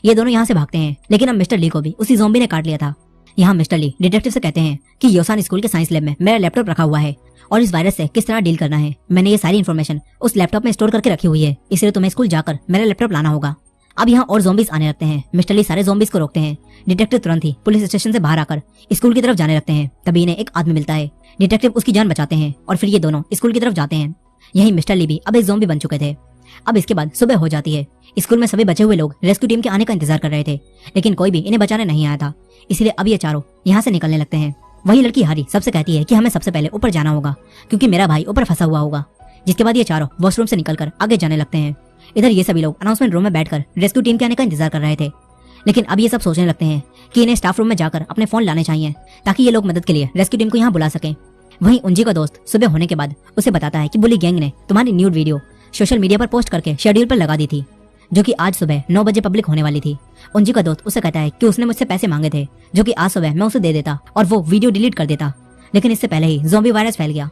ये दोनों यहाँ से भागते हैं, लेकिन अब मिस्टर ली को भी उसी ज़ॉम्बी ने काट लिया था। यहाँ मिस्टर ली डिटेक्टिव से कहते हैं कि योसान स्कूल के साइंस लैब में मेरा लैपटॉप रखा हुआ है और इस वायरस से किस तरह डील करना है मैंने ये सारी इन्फॉर्मेशन उस लैपटॉप में स्टोर करके रखी हुई है, इसलिए तुम्हें स्कूल जाकर मेरा लैपटॉप लाना होगा। अब यहाँ और ज़ॉम्बीज़ आने लगते हैं। मिस्टर ली सारे ज़ॉम्बीज़ को रोकते हैं। डिटेक्टिव तुरंत ही पुलिस स्टेशन से बाहर आकर स्कूल की तरफ जाने लगते हैं। तभी इन्हें एक आदमी मिलता है। डिटेक्टिव उसकी जान बचाते हैं और फिर ये दोनों स्कूल की तरफ जाते हैं। यही मिस्टर ली भी अब एक ज़ॉम्बी बन चुके थे। अब इसके बाद सुबह हो जाती है। स्कूल में सभी बचे हुए लोग रेस्क्यू टीम के आने का इंतजार कर रहे थे, लेकिन कोई भी इन्हें बचाने नहीं आया था, इसलिए अब ये चारों यहाँ से निकलने लगते हैं। वही लड़की हारी सबसे कहती है कि हमें सबसे पहले ऊपर जाना होगा क्योंकि मेरा भाई ऊपर फंसा हुआ होगा। जिसके बाद ये चारों वॉशरूम से निकलकर आगे जाने लगते हैं। इधर ये सभी लोग अनाउंसमेंट रूम में बैठकर रेस्क्यू टीम के आने का इंतजार कर रहे थे, लेकिन अब ये सब सोचने लगते हैं कि इन्हें स्टाफ रूम में जाकर अपने फोन लाने चाहिए ताकि ये लोग मदद के लिए रेस्क्यू टीम को यहाँ बुला सकें। वहीं उंजी का दोस्त सुबह होने के बाद उसे बताता है कि बुली गैंग ने तुम्हारी न्यूड वीडियो सोशल मीडिया पर पोस्ट करके शेड्यूल पर लगा दी थी, जो कि आज सुबह 9 बजे पब्लिक होने वाली थी। उंजी का दोस्त उसे कहता है कि उसने मुझसे पैसे मांगे थे जो कि आज सुबह मैं उसे दे देता और वो वीडियो डिलीट कर देता, लेकिन इससे पहले ही ज़ॉम्बी वायरस फैल गया।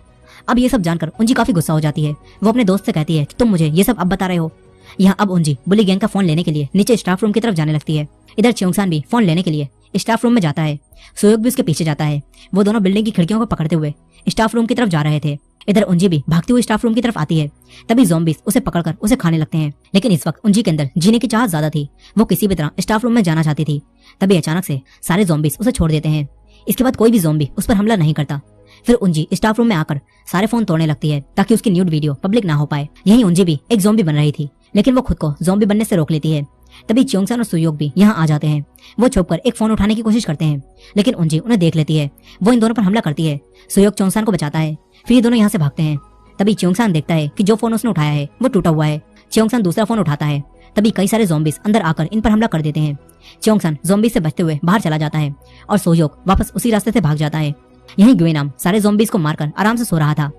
अब ये सब जानकर उंजी काफी गुस्सा हो जाती है। वो अपने दोस्त से कहती है कि तुम मुझे ये सब अब बता रहे हो। यहाँ अब उंजी बुली गैंग का फोन लेने के लिए नीचे स्टाफ रूम की तरफ जाने लगती है। इधर च्योंगसान भी फोन लेने के लिए स्टाफ रूम में जाता है। सोयोग भी उसके पीछे जाता है। वो दोनों बिल्डिंग की खिड़कियों को पकड़ते हुए स्टाफ रूम की तरफ जा रहे थे। इधर उंजी भी भागती हुई स्टाफ रूम की तरफ आती है। तभी ज़ॉम्बीज़ उसे पकड़कर उसे खाने लगते हैं, लेकिन इस वक्त उंजी के अंदर जीने की चाहत ज्यादा थी। वो किसी भी तरह स्टाफ रूम में जाना चाहती थी। तभी अचानक से सारे ज़ॉम्बीज़ उसे छोड़ देते हैं। इसके बाद कोई भी ज़ॉम्बी उस पर हमला नहीं करता। फिर उंजी स्टाफ रूम में आकर सारे फोन तोड़ने लगती है ताकि उसकी न्यूड वीडियो पब्लिक ना हो पाए। यही उंजी भी एक ज़ॉम्बी बन रही थी, लेकिन वो खुद को ज़ॉम्बी बनने से रोक लेती है। तभी च्योंगसान और सुयोग भी यहाँ आ जाते हैं। वो छुपकर एक फोन उठाने की कोशिश करते हैं, लेकिन उंजी उन्हें देख लेती है। वो इन दोनों पर हमला करती है। सुयोग च्योंगसान को बचाता है। फिर ये दोनों यहाँ से भागते हैं। तभी च्योंगसान देखता है कि जो फोन उसने उठाया है वो टूटा हुआ है। च्योंगसान दूसरा फोन उठाता है। तभी कई सारे ज़ॉम्बीज़ अंदर आकर इन पर हमला कर देते हैं। च्योंगसान ज़ॉम्बी से बचते हुए बाहर चला जाता है और सुयोग वापस उसी रास्ते से भाग जाता है। यही गुइनाम सारे ज़ॉम्बीज़ को मारकर आराम से सो रहा था।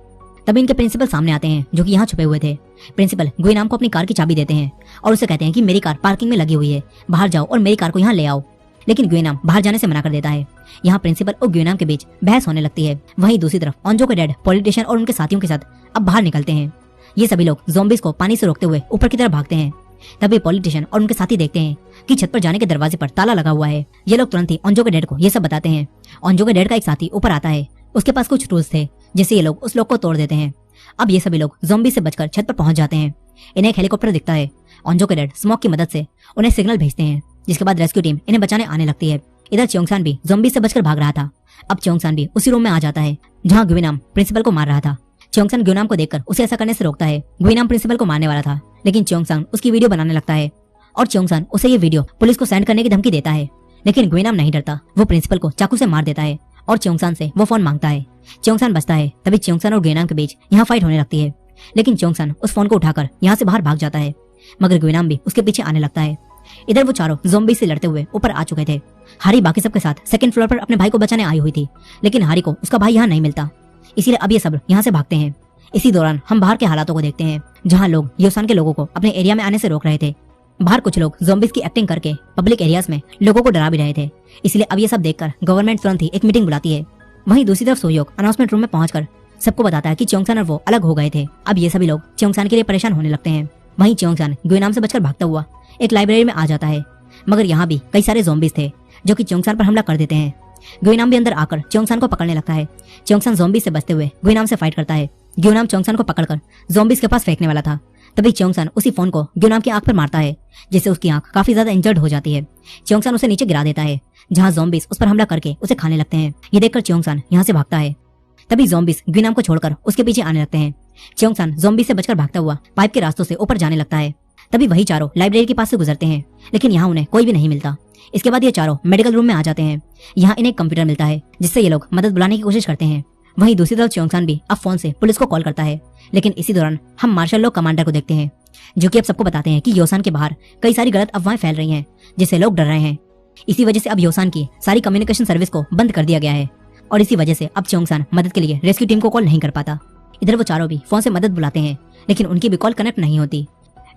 तभी इनके प्रिंसिपल सामने आते हैं जो कि यहाँ छुपे हुए थे। प्रिंसिपल गुइनाम को अपनी कार की चाबी देते हैं और उसे कहते हैं कि मेरी कार पार्किंग में लगी हुई है, बाहर जाओ और मेरी कार को यहाँ ले आओ। लेकिन गुइनाम बाहर जाने से मना कर देता है। यहाँ प्रिंसिपल और गुइनाम के बीच बहस होने लगती है। वहीं दूसरी तरफ ओंजो के डैड पॉलिटिशियन और उनके साथियों के साथ अब बाहर निकलते हैं। ये सभी लोग ज़ॉम्बीज़ को पानी से रोकते हुए ऊपर की तरफ भागते हैं। तभी पॉलिटिशियन और उनके साथी देखते हैं कि छत पर जाने के दरवाजे पर ताला लगा हुआ है। ये लोग तुरंत ही ओंजो के डैड को ये सब बताते हैं। ओंजो के डैड का एक साथी ऊपर आता है। उसके पास कुछ टूल्स थे जिससे ये लोग उस लोग को तोड़ देते हैं। अब ये सभी लोग ज़ॉम्बी से बचकर छत पर पहुंच जाते हैं। इन्हें एक हेलीकॉप्टर दिखता है। ओंजो के डैड स्मोक की मदद से उन्हें सिग्नल भेजते हैं, जिसके बाद रेस्क्यू टीम इन्हें बचाने आने लगती है। इधर च्योंगसान भी ज़ॉम्बी से बचकर भाग रहा था। अब च्योंगसान भी उसी रूम में आ जाता है जहाँ गुइनाम प्रिंसिपल को मार रहा था। च्योंगसान गुइनाम को देखकर उसे ऐसा करने से रोकता है। गुइनाम प्रिंसिपल को मारने वाला था, लेकिन च्योंगसान उसकी वीडियो बनाने लगता है और च्योंगसान उसे ये वीडियो पुलिस को सेंड करने की धमकी देता है। लेकिन गुइनाम नहीं डरता। वो प्रिंसिपल को चाकू से मार देता है और च्योंगसान से वो फोन मांगता है। च्योंगसान बचता है। तभी च्योंगसान और गुइनाम के बीच यहाँ फाइट होने लगती है, लेकिन च्योंगसान उस फोन को उठाकर यहाँ से बाहर भाग जाता है, मगर गुइनाम भी उसके पीछे आने लगता है। इधर वो चारों ज़ॉम्बी से लड़ते हुए ऊपर आ चुके थे। हारी बाकी सबके साथ सेकंड फ्लोर पर अपने भाई को बचाने आई हुई थी, लेकिन हारी को उसका भाई यहाँ नहीं मिलता, इसीलिए अब ये सब यहाँ से भागते हैं। इसी दौरान हम बाहर के हालातों को देखते हैं, जहाँ लोग योसान के लोगों को अपने एरिया में आने से रोक रहे थे। बाहर कुछ लोग ज़ॉम्बीज़ की एक्टिंग करके पब्लिक एरियाज में लोगों को डरा भी रहे थे, इसलिए अब ये सब देखकर गवर्नमेंट तुरंत ही एक मीटिंग बुलाती है। वहीं दूसरी तरफ सोयोग अनाउंसमेंट रूम में पहुंचकर सबको बताता है कि च्योंगसान और वो अलग हो गए थे। अब ये सभी लोग च्योंगसान के लिए परेशान होने लगते हैं। वहीं च्योंगसान गुइनाम से बचकर भागता हुआ एक लाइब्रेरी में आ जाता है, मगर यहाँ भी कई सारे ज़ॉम्बीज थे जो कि च्योंगसान पर हमला कर देते हैं। गुइनाम भी अंदर आकर च्योंगसान को पकड़ने लगता है। च्योंगसान ज़ॉम्बी से बचते हुए गुइनाम से फाइट करता है। गुइनाम च्योंगसान को पकड़कर ज़ॉम्बीज के पास फेंकने वाला था, तभी च्योंगसान उसी फोन को गुइनाम की आंख पर मारता है, जिससे उसकी आंख काफी ज्यादा इंजर्ड हो जाती है। च्योंगसान उसे नीचे गिरा देता है, जहां ज़ॉम्बीज उस पर हमला करके उसे खाने लगते हैं। ये देखकर च्योंगसान यहाँ से भागता है। तभी ज़ॉम्बीज गुइनाम को छोड़कर उसके पीछे आने लगते हैं। च्योंगसान ज़ॉम्बी से बचकर भागता हुआ पाइप के रास्तों से ऊपर जाने लगता है। तभी वही चारों लाइब्रेरी के पास से गुजरते हैं, लेकिन यहाँ उन्हें कोई भी नहीं मिलता। इसके बाद ये चारों मेडिकल रूम में आ जाते हैं। यहाँ इन्हें एक कंप्यूटर मिलता है, जिससे ये लोग मदद बुलाने की कोशिश करते हैं। वहीं दूसरी तरफ च्योंगसान भी अब फोन से पुलिस को कॉल करता है, लेकिन इसी दौरान हम मार्शल लॉ कमांडर को देखते हैं, जो कि अब सबको बताते हैं कि योसान के बाहर कई सारी गलत अफवाहें फैल रही हैं, जिससे लोग डर रहे हैं। इसी वजह से अब योसान की सारी कम्युनिकेशन सर्विस को बंद कर दिया गया है, और इसी वजह से अब च्योंगसान मदद के लिए रेस्क्यू टीम को कॉल नहीं कर पाता। इधर वो चारों भी फोन से मदद बुलाते हैं, लेकिन उनकी भी कॉल कनेक्ट नहीं होती।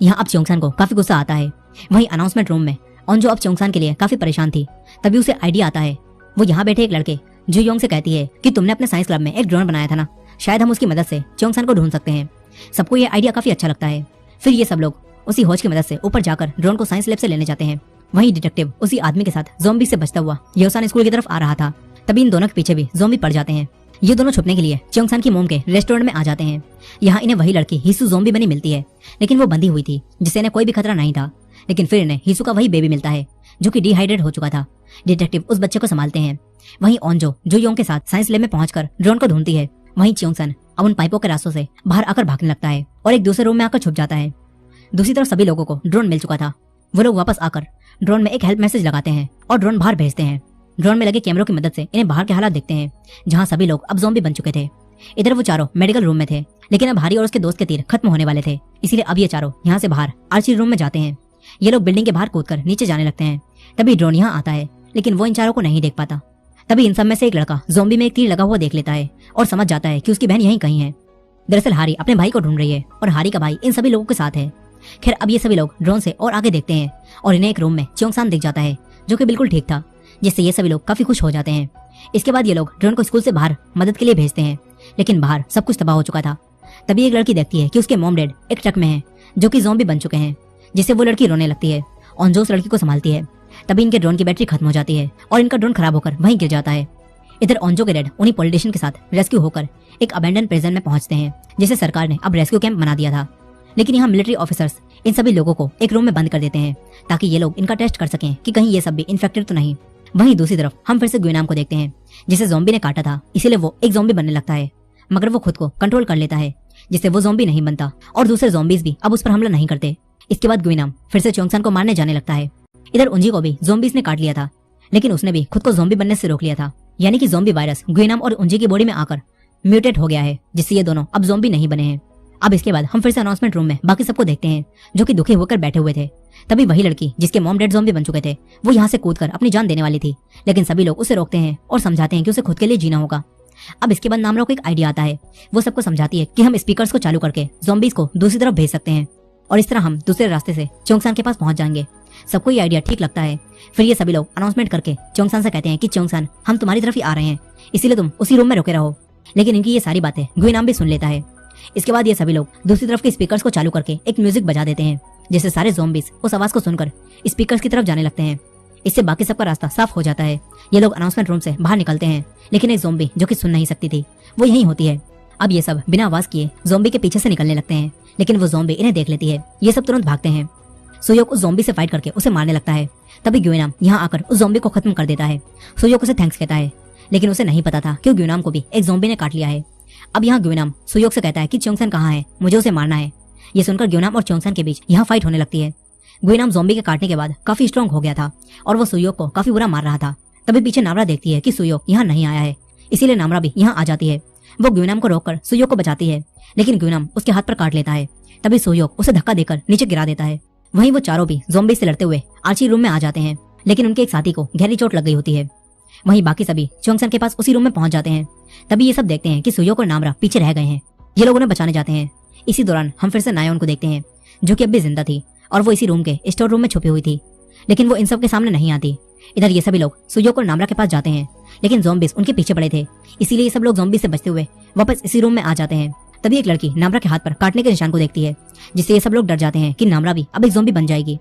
यहाँ अब च्योंगसान को काफी गुस्सा आता है। वहीं अनाउंसमेंट रूम में ऑनजो अब च्योंगसान के लिए काफी परेशान थी। तभी उसे आइडिया आता है। वो यहाँ बैठे एक लड़के जू योंग से कहती है कि तुमने अपने साइंस क्लब में एक ड्रोन बनाया था ना, शायद हम उसकी मदद से च्योंगसान को ढूंढ सकते हैं। सबको ये आइडिया काफी अच्छा लगता है। फिर ये सब लोग उसी होज की मदद से ऊपर जाकर ड्रोन को साइंस लैब से लेने जाते हैं। वहीं डिटेक्टिव उसी आदमी के साथ ज़ॉम्बी से बचता हुआ योसान स्कूल की तरफ आ रहा था। तभी इन दोनों के पीछे भी ज़ॉम्बी पड़ जाते हैं। ये दोनों छुपने के लिए च्योंगसान की मोम के रेस्टोरेंट में आ जाते हैं। यहाँ इन्हें वही लड़की हिसू ज़ॉम्बी बनी मिलती है, लेकिन वो बंधी हुई थी, जिससे इन्हें कोई भी खतरा नहीं था। लेकिन फिर इन्हें हिसू का वही बेबी मिलता है, जो कि डिहाइड्रेट हो चुका था। डिटेक्टिव उस बच्चे को संभालते हैं। वहीं ऑनजो जो योंग के साथ साइंस लैब में पहुंचकर ड्रोन को ढूंढती है। वहीं च्योंगसान अब उन पाइपों के रास्तों से बाहर आकर भागने लगता है और एक दूसरे रूम में आकर छुप जाता है। दूसरी तरफ सभी लोगों को ड्रोन मिल चुका था। वो लोग वापस आकर ड्रोन में एक हेल्प मैसेज लगाते हैं और ड्रोन बाहर भेजते हैं। ड्रोन में लगे कैमरों की मदद से इन्हें बाहर के हालात दिखते हैं, जहाँ सभी लोग अब ज़ॉम्बी बन चुके थे। इधर वो चारों मेडिकल रूम में थे, लेकिन अब हारी और उसके दोस्त के तीर खत्म होने वाले थे। इसीलिए अब ये चारों यहाँ से बाहर आर्चरी रूम में जाते हैं। ये लोग बिल्डिंग के बाहर कूदकर नीचे जाने लगते हैं। तभी ड्रोन यहाँ आता है, लेकिन वो इन चारों को नहीं देख पाता। तभी इन सब में से एक लड़का ज़ॉम्बी में एक तीर लगा हुआ देख लेता है और समझ जाता है कि उसकी बहन यहीं कहीं है। दरअसल हारी अपने भाई को ढूंढ रही है और हारी का भाई इन सभी लोगों के साथ है। खैर अब ये सभी लोग ड्रोन से और आगे देखते हैं और इन्हें एक रूम में च्योंगसान दिख जाता है, जो कि बिल्कुल ठीक था, जिससे ये सभी लोग काफी खुश हो जाते हैं। इसके बाद ये लोग ड्रोन को स्कूल से बाहर मदद के लिए भेजते हैं, लेकिन बाहर सब कुछ तबाह हो चुका था। तभी एक लड़की देखती है कि उसके मॉम डैड एक ट्रक में है, जो कि ज़ॉम्बी बन चुके हैं, जिससे वो लड़की रोने लगती है। ऑनजो उस लड़की को संभालती है। तभी इनके ड्रोन की बैटरी खत्म हो जाती है और इनका ड्रोन खराब होकर वहीं गिर जाता है। इधर ऑनजो के डैड उन्हीं पॉलिटिशियन के साथ रेस्क्यू होकर एक अबेंडन प्रिजन में पहुंचते हैं, जिसे सरकार ने अब रेस्क्यू कैंप बना दिया था। लेकिन यहाँ मिलिट्री ऑफिसर्स इन सभी लोगों को एक रूम में बंद कर देते हैं, ताकि ये लोग इनका टेस्ट कर सकें कि कहीं ये सब भी इन्फेक्टेड तो नहीं। वहीं दूसरी तरफ हम फिर से गुइनाम को देखते हैं, जिसे ज़ॉम्बी ने काटा था, इसीलिए वो एक ज़ॉम्बी बनने लगता है, मगर वो खुद को कंट्रोल कर लेता है, जिससे वो ज़ॉम्बी नहीं बनता और दूसरे ज़ॉम्बीज भी अब उस पर हमला नहीं करते। इसके बाद गुइनाम फिर से च्योंगसान को मारने जाने लगता है। इधर उंजी को भी ज़ॉम्बीज ने काट लिया था, लेकिन उसने भी खुद को ज़ॉम्बी बनने से रोक लिया था। यानी कि ज़ॉम्बी वायरस गुइनाम और उंजी की बॉडी में आकर म्यूटेट हो गया है, जिससे ये दोनों अब ज़ॉम्बी नहीं बने हैं। अब इसके बाद हम फिर से अनाउंसमेंट रूम में बाकी सबको देखते हैं, जो कि दुखी होकर बैठे हुए थे। तभी वही लड़की जिसके मॉम डैड ज़ॉम्बी बन चुके थे, वो यहाँ से कूदकर अपनी जान देने वाली थी, लेकिन सभी लोग उसे रोकते हैं और समझाते हैं कि उसे खुद के लिए जीना होगा। अब इसके बाद नामरा को एक आइडिया आता है। वो सबको समझाती है कि हम स्पीकर्स को चालू करके ज़ॉम्बीज को दूसरी तरफ भेज सकते हैं और इस तरह हम दूसरे रास्ते से च्योंगसान के पास पहुंच जाएंगे। सबको ये आइडिया ठीक लगता है। फिर ये सभी लोग अनाउंसमेंट करके च्योंगसान से कहते हैं कि च्योंगसान, हम तुम्हारी तरफ ही आ रहे हैं, इसीलिए तुम उसी रूम में रुके रहो। लेकिन इनकी ये सारी बातें गुइनाम भी सुन लेता है। इसके बाद ये सभी लोग दूसरी तरफ के स्पीकर्स को चालू करके एक म्यूजिक बजा देते हैं, जिससे सारे ज़ॉम्बीज उस आवाज को सुनकर स्पीकर्स की तरफ जाने लगते हैं। इससे बाकी सबका रास्ता साफ हो जाता है। ये लोग अनाउंसमेंट रूम से बाहर निकलते हैं, लेकिन एक ज़ॉम्बी जो कि सुन नहीं सकती थी, वो यहीं होती है। अब ये सब बिना आवाज किए ज़ॉम्बी के पीछे से निकलने लगते हैं, लेकिन वो ज़ॉम्बी इन्हें देख लेती है। ये सब तुरंत भागते हैं। सुयोक उस ज़ॉम्बी से फाइट करके उसे मारने लगता है। तभी गुइनाम यहाँ आकर उस ज़ॉम्बी को खत्म कर देता है। सुयोक उसे थैंक्स कहता है, लेकिन उसे नहीं पता था कि गुइनाम को भी एक ज़ॉम्बी ने काट लिया है। अब यहाँ गुइनाम सुयोक से कहता है कि च्योंगसान कहाँ है, मुझे उसे मारना है। ये सुनकर गुइनाम और च्योंगसान के बीच यहाँ फाइट होने लगती है। गुइनाम ज़ॉम्बी के काटने के बाद काफी स्ट्रांग हो गया था और वो सुयोक को काफी बुरा मार रहा था। तभी पीछे नामरा देखती है कि सुयोक यहाँ नहीं आया है, इसीलिए नामरा भी यहाँ आ जाती है। वो गुइनाम को रोककर सुयोक को बचाती है, लेकिन गुइनाम उसके हाथ पर काट लेता है। तभी सुयोक उसे धक्का देकर नीचे गिरा देता है। वहीं वो चारों भी ज़ॉम्बी से लड़ते हुए आर्ची रूम में आ जाते हैं, लेकिन उनके एक साथी को गहरी चोट लग गई होती है। वहीं बाकी सभी च्योंगसान के पास उसी रूम में पहुंच जाते हैं। तभी ये सब देखते हैं कि सुयोक और नामरा पीछे रह गए हैं। ये लोग उन्हें बचाने जाते हैं। इसी दौरान हम फिर से नायोन को देखते हैं, जो कि अब भी जिंदा थी और वो इसी रूम के स्टोर रूम में छुपी हुई थी, लेकिन वो इन सब के सामने नहीं आती। इधर ये सभी लोग सुयोक और नामरा के पास जाते हैं, लेकिन ज़ॉम्बीज उनके पीछे पड़े थे, इसीलिए ये सब लोग ज़ॉम्बी से बचते हुए वापस इसी रूम में आ जाते हैं। तभी एक लड़की नामरा के हाथ पर काटने के निशान को देखती है, जिससे ये सब लोग डर जाते हैं कि नामरा भी अब एक ज़ॉम्बी बन जाएगी।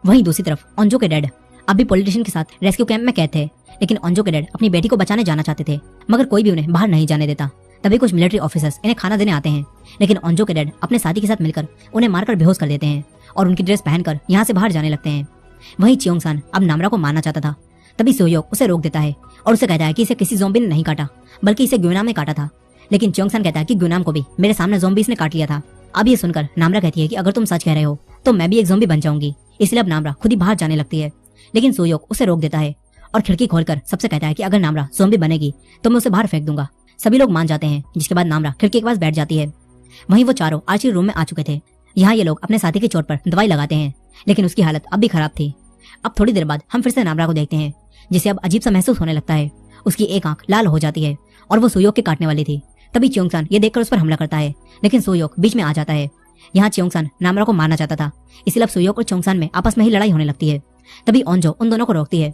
वहीं दूसरी तरफ ओंजो के डैड अब भी पॉलिटिशियन के साथ रेस्क्यू कैंप में कैद थे, लेकिन ओंजो के डैड अपनी बेटी को बचाने जाना चाहते थे, मगर कोई भी उन्हें बाहर नहीं जाने देता। तभी कुछ मिलिट्री ऑफिसर्स इन्हें खाना देने आते हैं, लेकिन ओंजो के डैड अपने साथी के साथ मिलकर उन्हें मारकर बेहोश कर देते हैं और उनकी ड्रेस पहनकर यहाँ से बाहर जाने लगते हैं। वहीं चियोंग-सान अब नामरा को मारना चाहता था, तभी सोयोक उसे रोक देता है और उसे कहता है कि इसे किसी ज़ॉम्बी ने नहीं काटा, बल्कि इसे ग्युनाम ने काटा था। लेकिन चियोंग-सान कहता है कि ग्युनाम को भी मेरे सामने ज़ॉम्बीज़ ने काट लिया था। अब ये सुनकर नामरा कहती है कि अगर तुम सच कह रहे हो तो मैं भी एक ज़ॉम्बी बन जाऊंगी, इसलिए अब नामरा खुद ही बाहर जाने लगती है। लेकिन सोयोक उसे रोक देता है और खिड़की खोलकर सबसे कहता है कि अगर नामरा ज़ॉम्बी बनेगी तो मैं उसे बाहर फेंक दूंगा। सभी लोग मान जाते हैं, जिसके बाद नामरा खिड़की के पास बैठ जाती है। वहीं वो चारों आर्चरी रूम में आ चुके थे। यहाँ ये लोग अपने साथी की चोट पर दवाई लगाते हैं, लेकिन उसकी हालत अब भी खराब थी। अब थोड़ी देर बाद हम फिर से नामरा को देखते हैं, जिसे अब अजीब सा महसूस होने लगता है। उसकी एक आंख लाल हो जाती है और वो सोयोक के काटने वाली थी। तभी चियोंग-सान ये देखकर उस पर हमला करता है, लेकिन सोयोक बीच में आ जाता है। यहाँ चियोंग-सान नामरा को मारना चाहता था, इसलिए अब सोयोक और चियोंग-सान में आपस में ही लड़ाई होने लगती है। तभी ओंजो उन दोनों को रोकती है।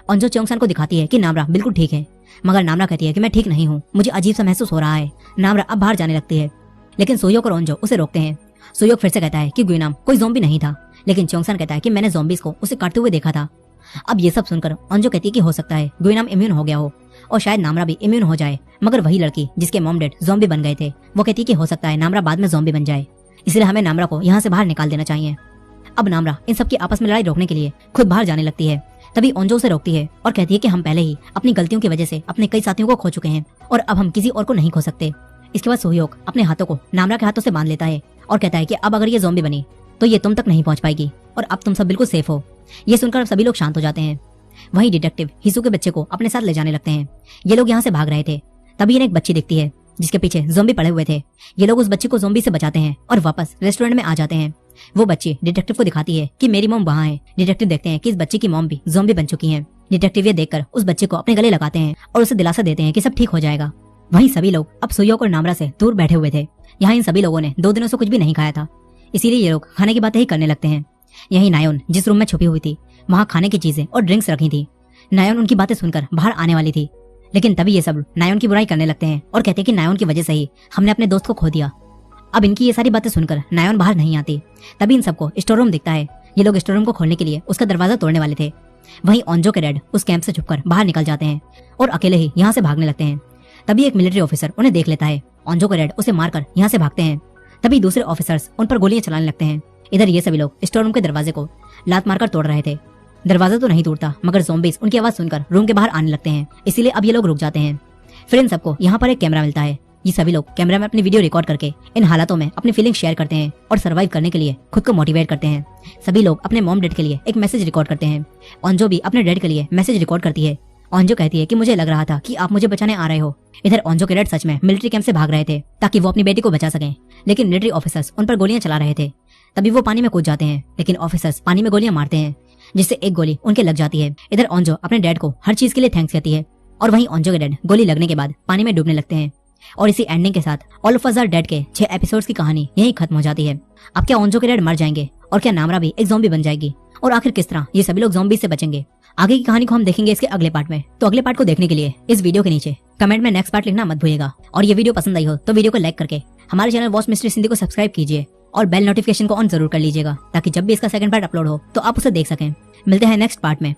ओंजो चियोंग-सान को दिखाती है कि नामरा बिल्कुल ठीक है, मगर नामरा कहती है कि मैं ठीक नहीं हूँ, मुझे अजीब सा महसूस हो रहा है। नामरा अब बाहर जाने लगती है, लेकिन सोयोक और ओंजो उसे रोकते हैं। सोयोक फिर से कहता है कि ग्युनाम कोई ज़ॉम्बी नहीं था, लेकिन चियोंग-सान कहता है कि मैंने ज़ॉम्बीज़ को उसे काटते हुए देखा था। अब ये सब सुनकर ओंजो कहती है कि हो सकता है ग्युनाम इम्यून हो गया हो और शायद नामरा भी इम्यून हो जाए, मगर वही लड़की जिसके मॉम डैड ज़ॉम्बी बन गए थे वो कहती है कि हो सकता है नामरा बाद में ज़ॉम्बी बन जाए, इसलिए हमें नामरा को यहाँ से बाहर निकाल देना चाहिए। अब नामरा इन सबकी आपस में लड़ाई रोकने के लिए खुद बाहर जाने लगती है। तभी ओंजो उसे रोकती है और कहती है कि हम पहले ही अपनी गलतियों की वजह से अपने कई साथियों को खो चुके हैं और अब हम किसी और को नहीं खो सकते। इसके बाद सोयोक अपने हाथों को नामरा के हाथों से बांध लेता है और कहता है कि अब अगर ये ज़ॉम्बी बनी तो ये तुम तक नहीं पहुंच पाएगी और अब तुम सब बिल्कुल सेफ हो। ये सुनकर सभी लोग शांत हो जाते हैं। वहीं डिटेक्टिव हिसू के बच्चे को अपने साथ ले जाने लगते हैं। ये लोग यहाँ से भाग रहे थे, तभी इन्हें एक बच्ची दिखती है जिसके पीछे ज़ॉम्बी पड़े हुए थे। ये लोग उस बच्चे को ज़ॉम्बी से बचाते हैं और वापस रेस्टोरेंट में आ जाते हैं। वो बच्ची डिटेक्टिव को दिखाती है कि मेरी मॉम वहाँ है। डिटेक्टिव देखते हैं कि इस बच्ची की मॉम भी ज़ॉम्बी बन चुकी है। डिटेक्टिव ये देखकर उस बच्चे को अपने गले लगाते हैं और उसे दिलासा देते हैं कि सब ठीक हो जाएगा। वहीं सभी लोग अब सोयोक और नामरा से दूर बैठे हुए थे। यहाँ इन सभी लोगों ने 2 दिनों से कुछ भी नहीं खाया था, इसीलिए ये लोग खाने की बातें ही करने लगते हैं। यही नायोन जिस रूम में छुपी हुई थी वहाँ खाने की चीजें और ड्रिंक्स रखी थी। नायोन उनकी बातें सुनकर बाहर आने वाली थी, लेकिन तभी ये सब नायोन की बुराई करने लगते हैं और कहते हैं कि नायोन की वजह से ही हमने अपने दोस्त को खो दिया। अब इनकी ये सारी बातें सुनकर नायोन बाहर नहीं आती। तभी इन सबको स्टोर रूम दिखता है। ये लोग स्टोर रूम को खोलने के लिए उसका दरवाजा तोड़ने वाले थे। वहीं ओंजो के डैड उस कैंप से छुपकर बाहर निकल जाते हैं और अकेले ही यहाँ से भागने लगते हैं। तभी एक मिलिट्री ऑफिसर उन्हें देख लेता है। ओंजो के डैड उसे मारकर यहाँ से भागते हैं। तभी दूसरे ऑफिसर्स उन पर गोलियां चलाने लगते हैं। इधर ये सभी लोग स्टोर रूम के दरवाजे को लात मारकर तोड़ रहे थे। दरवाजा तो नहीं टूटता, मगर ज़ॉम्बीज़ उनकी आवाज सुनकर रूम के बाहर आने लगते हैं, इसीलिए अब ये लोग रुक जाते हैं। फिर इन सबको यहाँ पर एक कैमरा मिलता है। ये सभी लोग कैमरा में अपनी वीडियो रिकॉर्ड करके इन हालातों में अपनी फीलिंग शेयर करते हैं और सर्वाइव करने के लिए खुद को मोटिवेट करते हैं। सभी लोग अपने मॉम डैड के लिए एक मैसेज रिकॉर्ड करते हैं। ओंजो भी अपने डैड के लिए मैसेज रिकॉर्ड करती है। ओंजो कहती है कि मुझे लग रहा था कि आप मुझे बचाने आ रहे हो। इधर ओंजो के डैड सच में मिलिट्री कैंप से भाग रहे थे ताकि वो अपनी बेटी को बचा सकें, लेकिन मिलिट्री ऑफिसर्स उन पर गोलियां चला रहे थे। तभी वो पानी में कूद जाते हैं, लेकिन ऑफिसर्स पानी में गोलियां मारते हैं, जिससे एक गोली उनके लग जाती है। इधर ओंजो अपने डैड को हर चीज के लिए थैंक्स कहती है और वहीं ओंजो के डैड गोली लगने के बाद पानी में डूबने लगते हैं। और इसी एंडिंग के साथ all of us are dead के 6 एपिसोड्स की कहानी यहीं खत्म हो जाती है। अब क्या ओंजो के डैड मर जाएंगे और क्या नामरा भी एक ज़ॉम्बी बन जाएगी, और आखिर किस तरह ये सभी लोग ज़ॉम्बी से बचेंगे? आगे की कहानी को हम देखेंगे इसके अगले पार्ट में। तो अगले पार्ट को देखने के लिए इस वीडियो के नीचे कमेंट में नेक्स्ट पार्ट लिखना मत भूलिएगा। और ये वीडियो पसंद आई हो तो वीडियो को लाइक करके हमारे चैनल वॉच मिस्ट्री सिंधी को सब्सक्राइब कीजिए और बेल नोटिफिकेशन को ऑन जरूर कर लीजिएगा, ताकि जब भी इसका सेकंड पार्ट अपलोड हो तो आप उसे देख सकें। मिलते हैं नेक्स्ट पार्ट में।